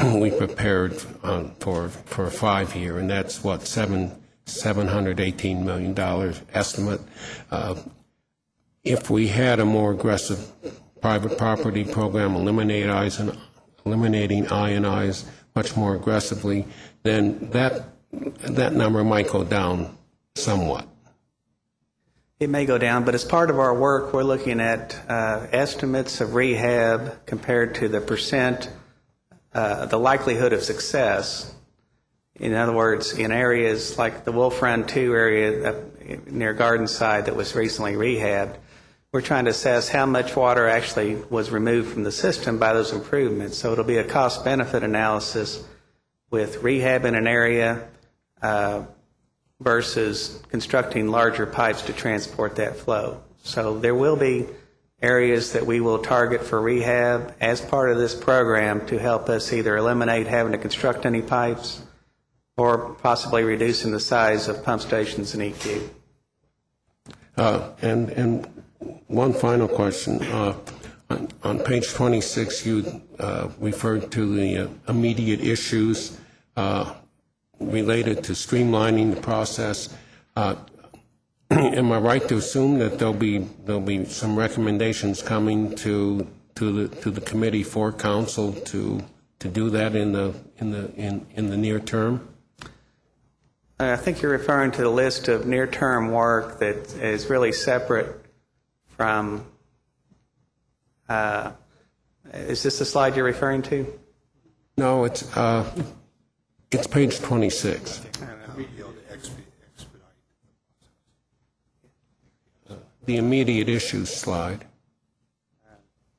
we prepared for a 5-year, and that's what, $718 million estimate. If we had a more aggressive private property program, eliminating I&Is much more aggressively, then that number might go down somewhat. It may go down, but as part of our work, we're looking at estimates of rehab compared to the percent, the likelihood of success. In other words, in areas like the Wolf Run 2 area near Gardenside that was recently rehabbed, we're trying to assess how much water actually was removed from the system by those improvements. So it'll be a cost-benefit analysis with rehab in an area versus constructing larger pipes to transport that flow. So there will be areas that we will target for rehab as part of this program to help us either eliminate having to construct any pipes or possibly reducing the size of pump stations in EQ. And one final question. On page 26, you referred to the immediate issues related to streamlining the process. Am I right to assume that there'll be some recommendations coming to the committee for council to do that in the near term? I think you're referring to the list of near-term work that is really separate from. Is this the slide you're referring to? No, it's page 26. The immediate issues slide.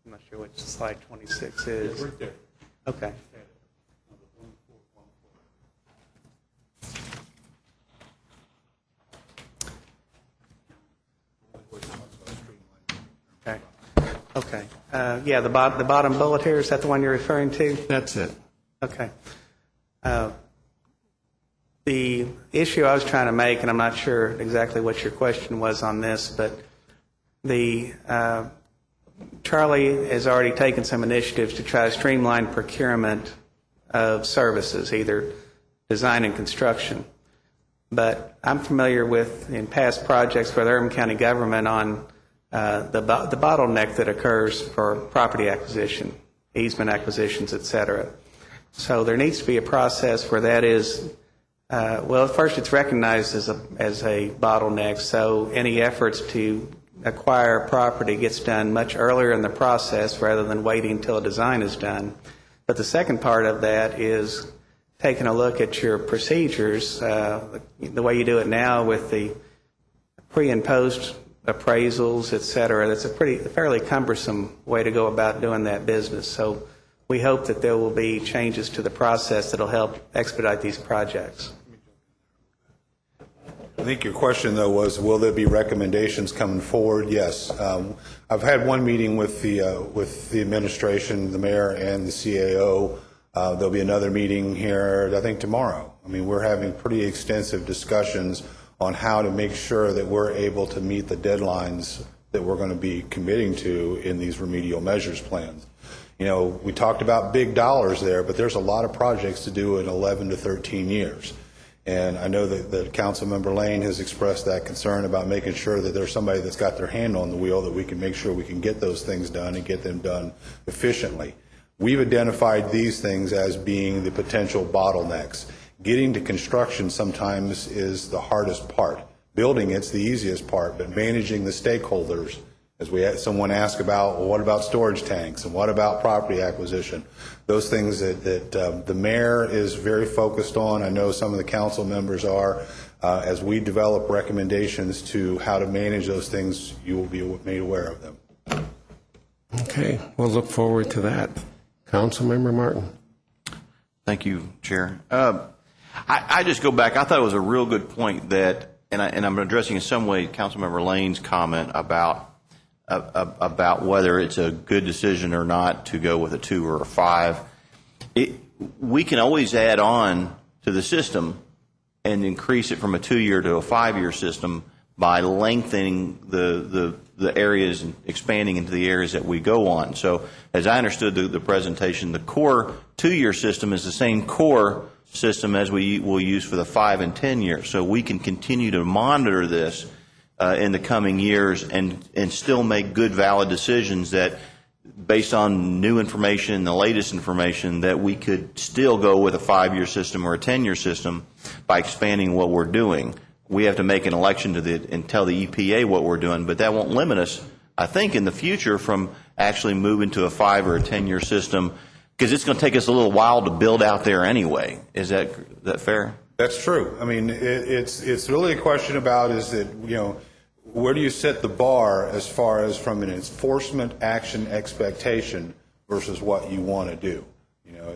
I'm not sure which slide 26 is. Right there. Okay. Okay. Okay. Yeah, the bottom bullet here, is that the one you're referring to? That's it. Okay. The issue I was trying to make, and I'm not sure exactly what your question was on this, but Charlie has already taken some initiatives to try to streamline procurement of services, either design and construction. But I'm familiar with, in past projects for the Urban County government, on the bottleneck that occurs for property acquisition, easement acquisitions, et cetera. So there needs to be a process where that is, well, first it's recognized as a bottleneck, so any efforts to acquire property gets done much earlier in the process rather than waiting until a design is done. But the second part of that is taking a look at your procedures, the way you do it now with the pre and post appraisals, et cetera. That's a fairly cumbersome way to go about doing that business. So we hope that there will be changes to the process that will help expedite these projects. I think your question, though, was will there be recommendations coming forward? Yes. I've had one meeting with the administration, the mayor, and the CAO. There'll be another meeting here, I think, tomorrow. I mean, we're having pretty extensive discussions on how to make sure that we're able to meet the deadlines that we're going to be committing to in these remedial measures plans. You know, we talked about big dollars there, but there's a lot of projects to do in 11 to 13 years. And I know that Councilmember Lane has expressed that concern about making sure that there's somebody that's got their hand on the wheel, that we can make sure we can get those things done and get them done efficiently. We've identified these things as being the potential bottlenecks. Getting to construction sometimes is the hardest part. Building it's the easiest part, but managing the stakeholders, as we had someone ask about, well, what about storage tanks and what about property acquisition? Those things that the mayor is very focused on. I know some of the council members are. As we develop recommendations to how to manage those things, you will be made aware of them. Okay, we'll look forward to that. Councilmember Martin. Thank you, Chair. I just go back. I thought it was a real good point that, and I'm addressing in some way Councilmember Lane's comment about whether it's a good decision or not to go with a 2 or a 5. We can always add on to the system and increase it from a 2-year to a 5-year system by lengthening the areas and expanding into the areas that we go on. So as I understood the presentation, the core 2-year system is the same core system as we will use for the 5 and 10 years. So we can continue to monitor this in the coming years and still make good, valid decisions that, based on new information, the latest information, that we could still go with a 5-year system or a 10-year system by expanding what we're doing. We have to make an election and tell the EPA what we're doing, but that won't limit us, I think, in the future from actually moving to a 5 or a 10-year system, because it's going to take us a little while to build out there anyway. Is that fair? That's true. I mean, it's really a question about is that, where do you set the bar as far as from an enforcement action expectation versus what you want to do?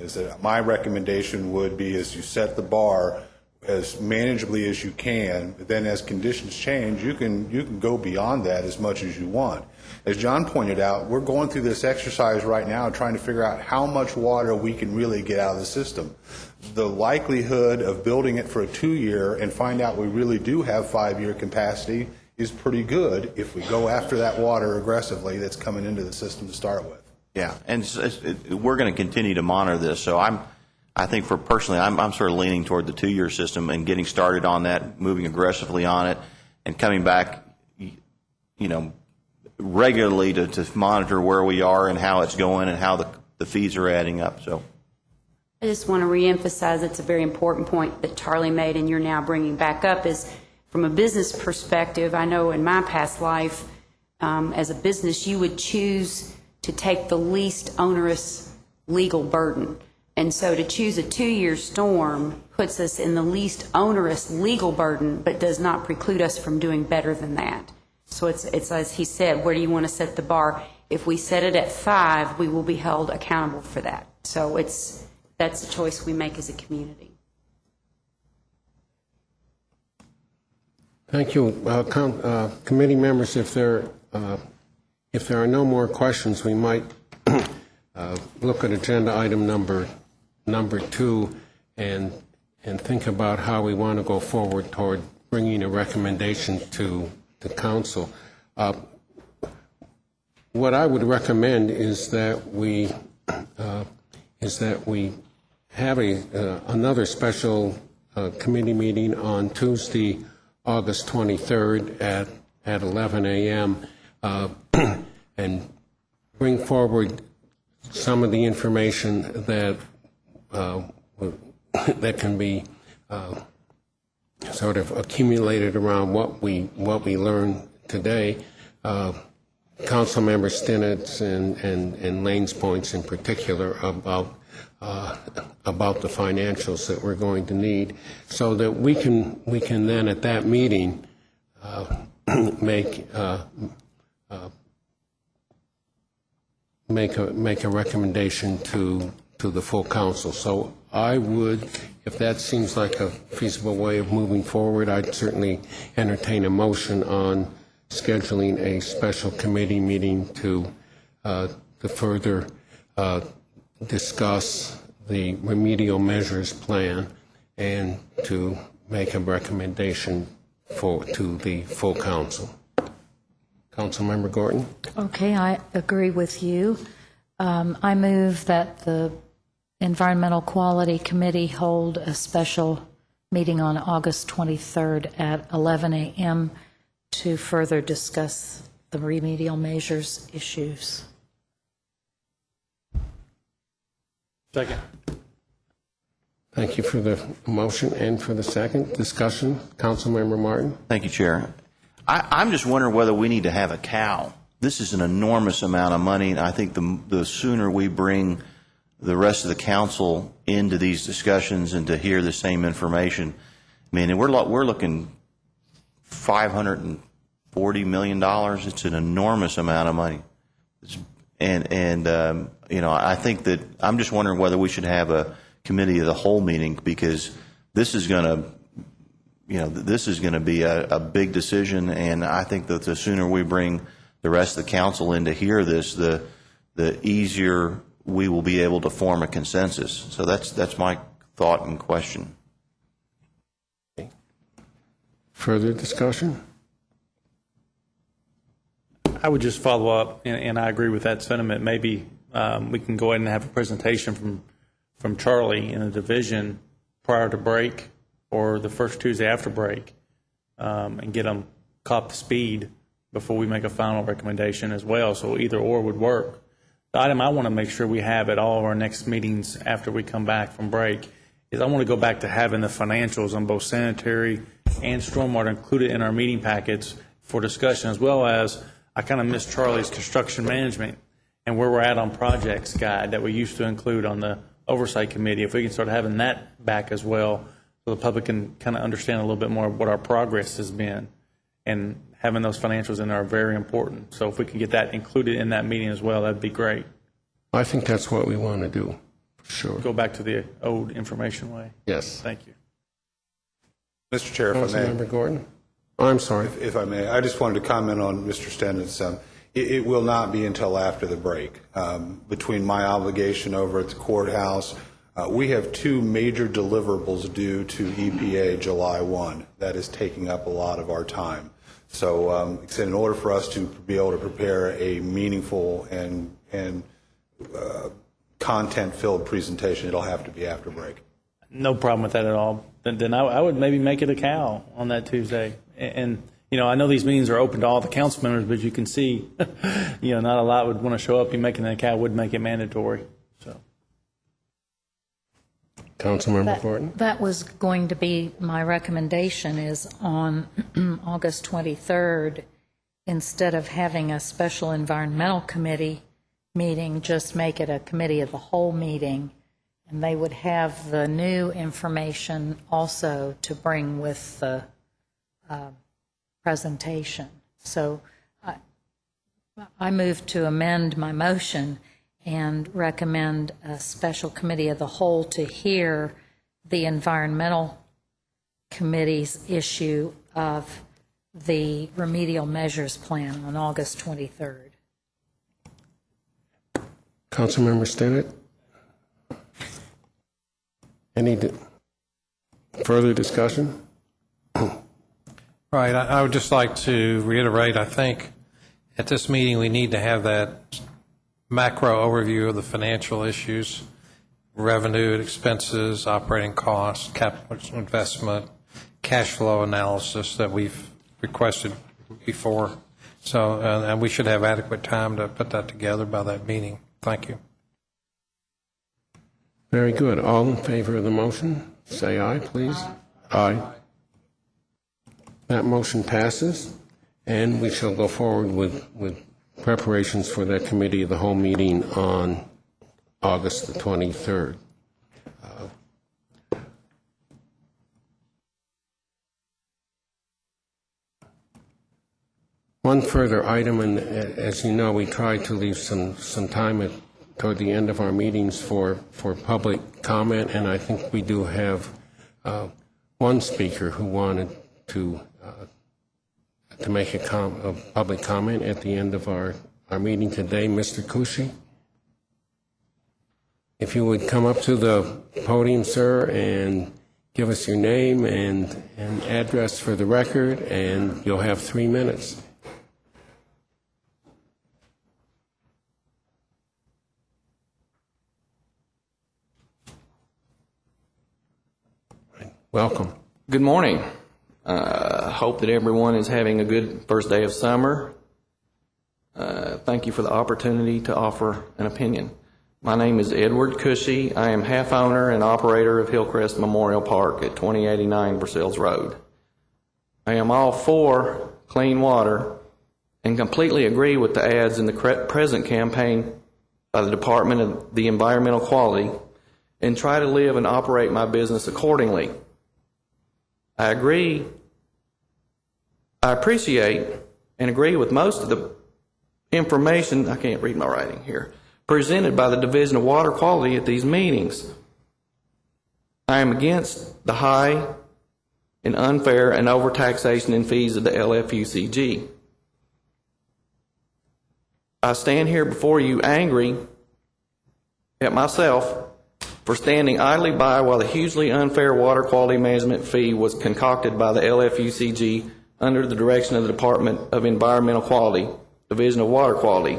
Is that my recommendation would be is you set the bar as manageably as you can, but then as conditions change, you can go beyond that as much as you want. As John pointed out, we're going through this exercise right now trying to figure out how much water we can really get out of the system. The likelihood of building it for a 2-year and find out we really do have 5-year capacity is pretty good if we go after that water aggressively that's coming into the system to start with. Yeah, and we're going to continue to monitor this. So I think personally, I'm sort of leaning toward the 2-year system and getting started on that, moving aggressively on it, and coming back, regularly to monitor where we are and how it's going and how the fees are adding up. So I just want to reemphasize it's a very important point that Charlie made and you're now bringing back up is from a business perspective. I know in my past life, as a business, you would choose to take the least onerous legal burden. And so to choose a 2-year storm puts us in the least onerous legal burden, but does not preclude us from doing better than that. So it's as he said, where do you want to set the bar? If we set it at 5, we will be held accountable for that. So that's a choice we make as a community. Thank you. Committee members, if there are no more questions, we might look at agenda item number 2 and think about how we want to go forward toward bringing a recommendation to the council. What I would recommend is that we have another special committee meeting on Tuesday, August 23rd at 11 a.m. And bring forward some of the information that can be sort of accumulated around what we learned today. Councilmember Stinnett's and Lane's points in particular about the financials that we're going to need, so that we can then at that meeting make a recommendation to the full council. So I would, if that seems like a feasible way of moving forward, I'd certainly entertain a motion on scheduling a special committee meeting to further discuss the remedial measures plan and to make a recommendation to the full council. Councilmember Gorton? Okay, I agree with you. I move that the Environmental Quality Committee hold a special meeting on August 23rd at 11 a.m. to further discuss the remedial measures issues. Second. Thank you for the motion and for the second. Discussion. Councilmember Martin? thank you, Chair. I'm just wondering whether we need to have a cow. This is an enormous amount of money, and I think the sooner we bring the rest of the council into these discussions and to hear the same information. I mean, we're looking $540 million. It's an enormous amount of money. And you know, I think that I'm just wondering whether we should have a committee of the whole meeting, because this is going to, you know, this is going to be a big decision, and I think that the sooner we bring the rest of the council in to hear this, the easier we will be able to form a consensus. So that's my thought and question. Further discussion? I would just follow up, and I agree with that sentiment. Maybe we can go ahead and have a presentation from Charlie in a division prior to break or the first Tuesday after break, and get them caught up to speed before we make a final recommendation as well. So either or would work. The item I want to make sure we have at all of our next meetings after we come back from break is I want to go back to having the financials on both sanitary and stormwater included in our meeting packets for discussion, as well as I kind of miss Charlie's construction management and where we're at on projects guide that we used to include on the oversight committee. If we can start having that back as well, so the public can kind of understand a little bit more what our progress has been, and having those financials in there are very important. So if we can get that included in that meeting as well, that'd be great. I think that's what we want to do, for sure. Go back to the old information way. Yes. Thank you. Mr. Chair, if I may. Councilmember Gordon? Oh, I'm sorry. If I may, I just wanted to comment on Mr. Stennett's. It will not be until after the break. Between my obligation over at the courthouse, we have two major deliverables due to EPA July 1. That is taking up a lot of our time. So in order for us to be able to prepare a meaningful and content-filled presentation, it'll have to be after break. No problem with that at all. Then I would maybe make it a cow on that Tuesday. And you know, I know these meetings are open to all the council members, but you can see, you know, not a lot would want to show up. You making it a cow would make it mandatory. So, Councilmember Gordon? That was going to be my recommendation, is on August 23rd, instead of having a special environmental committee meeting, just make it a committee of the whole meeting, and they would have the new information also to bring with the presentation. So I move to amend my motion and recommend a special committee of the whole to hear the environmental committee's issue of the remedial measures plan on August 23rd. Councilmember Stinnett? Any further discussion? Right. I would just like to reiterate, I think at this meeting we need to have that macro overview of the financial issues, revenue and expenses, operating costs, capital investment, cash flow analysis that we've requested before. So, and we should have adequate time to put that together by that meeting. Thank you. Very good. All in favor of the motion, say aye, please. Aye. That motion passes, and we shall go forward with preparations for that committee of the whole meeting on August the 23rd. One further item, and as you know, we try to leave some time toward the end of our meetings for public comment, and I think we do have one speaker who wanted to make a public comment at the end of our meeting today, Mr. Kushi. If you would come up to the podium, sir, and give us your name and address for the record, and you'll have 3 minutes. Welcome. Good morning. Hope that everyone is having a good first day of summer. Thank you for the opportunity to offer an opinion. My name is Edward Cushy. I am half owner and operator of Hillcrest Memorial Park at 2089 Versailles Road. I am all for clean water and completely agree with the ads in the present campaign by the Department of the Environmental Quality and try to live and operate my business accordingly. I appreciate and agree with most of the information, I can't read my writing here, presented by the Division of Water Quality at these meetings. I am against the high and unfair and overtaxation and fees of the LFUCG. I stand here before you angry at myself for standing idly by while the hugely unfair water quality management fee was concocted by the LFUCG under the direction of the Department of Environmental Quality, Division of Water Quality.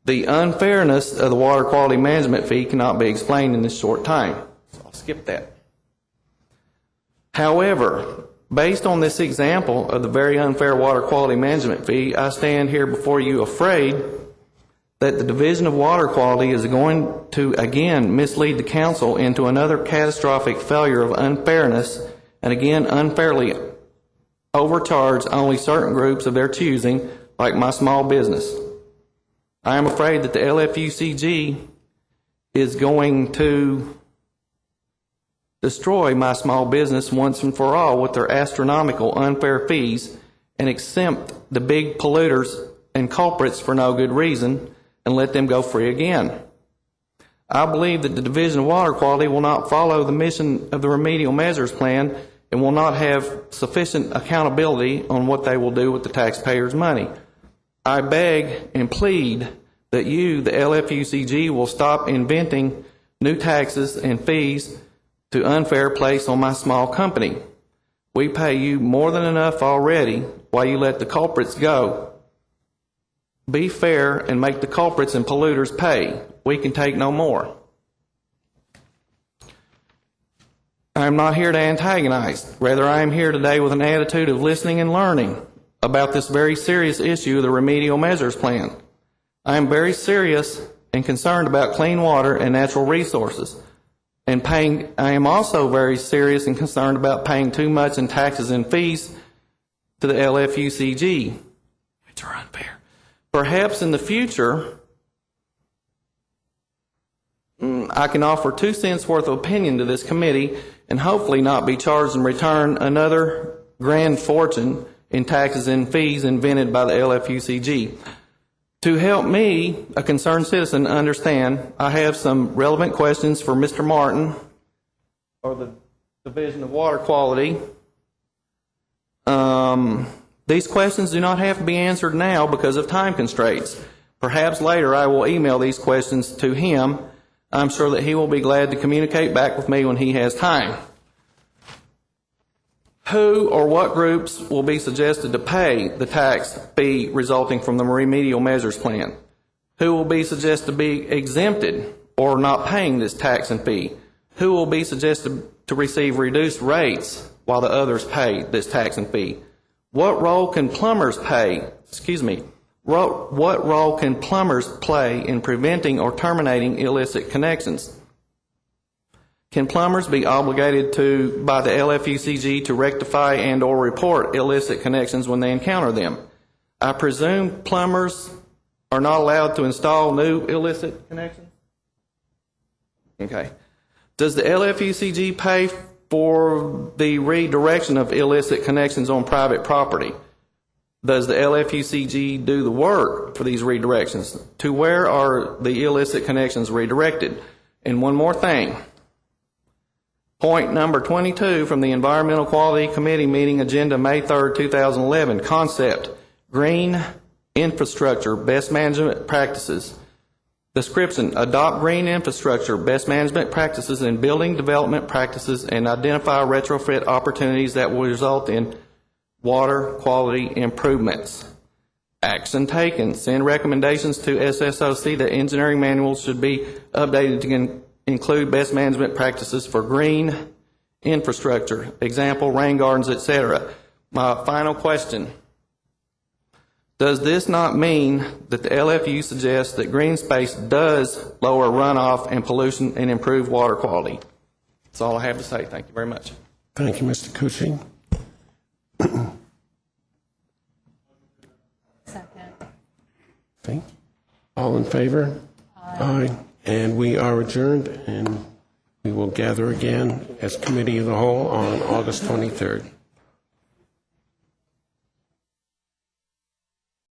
The unfairness of the water quality management fee cannot be explained in this short time, so I'll skip that. However, based on this example of the very unfair water quality management fee, I stand here before you afraid that the Division of Water Quality is going to again mislead the council into another catastrophic failure of unfairness and again unfairly overcharge only certain groups of their choosing, like my small business. I am afraid that the LFUCG is going to destroy my small business once and for all with their astronomical unfair fees and exempt the big polluters and culprits for no good reason and let them go free again. I believe that the Division of Water Quality will not follow the mission of the remedial measures plan and will not have sufficient accountability on what they will do with the taxpayers' money. I beg and plead that you, the LFUCG, will stop inventing new taxes and fees to unfair place on my small company. We pay you more than enough already while you let the culprits go. Be fair and make the culprits and polluters pay. We can take no more. I am not here to antagonize. Rather, I am here today with an attitude of listening and learning about this very serious issue of the remedial measures plan. I am very serious and concerned about clean water and natural resources. I am also very serious and concerned about paying too much in taxes and fees to the LFUCG, which are unfair. Perhaps in the future, I can offer 2 cents worth of opinion to this committee and hopefully not be charged in return another grand fortune in taxes and fees invented by the LFUCG. To help me, a concerned citizen, understand, I have some relevant questions for Mr. Martin or the Division of Water Quality. These questions do not have to be answered now because of time constraints. Perhaps later I will email these questions to him. I'm sure that he will be glad to communicate back with me when he has time. Who or what groups will be suggested to pay the tax fee resulting from the remedial measures plan? Who will be suggested to be exempted or not paying this tax and fee? Who will be suggested to receive reduced rates while the others pay this tax and fee? What role can plumbers play in preventing or terminating illicit connections? Can plumbers be obligated by the LFUCG to rectify and or report illicit connections when they encounter them? I presume plumbers are not allowed to install new illicit connections? Okay. Does the LFUCG pay for the redirection of illicit connections on private property? Does the LFUCG do the work for these redirections? To where are the illicit connections redirected? And one more thing. Point number 22 from the Environmental Quality Committee meeting agenda May 3rd, 2011. Concept, green infrastructure, best management practices. Description, adopt green infrastructure, best management practices in building development practices and identify retrofit opportunities that will result in water quality improvements. Action taken, send recommendations to SSOC that engineering manuals should be updated to include best management practices for green infrastructure, example, rain gardens, etc. My final question. Does this not mean that the LFU suggests that green space does lower runoff and pollution and improve water quality? That's all I have to say. Thank you very much. Thank you, Mr. Cushing. Second. Okay. All in favor? Aye. And we are adjourned, and we will gather again as Committee of the Whole on August 23rd.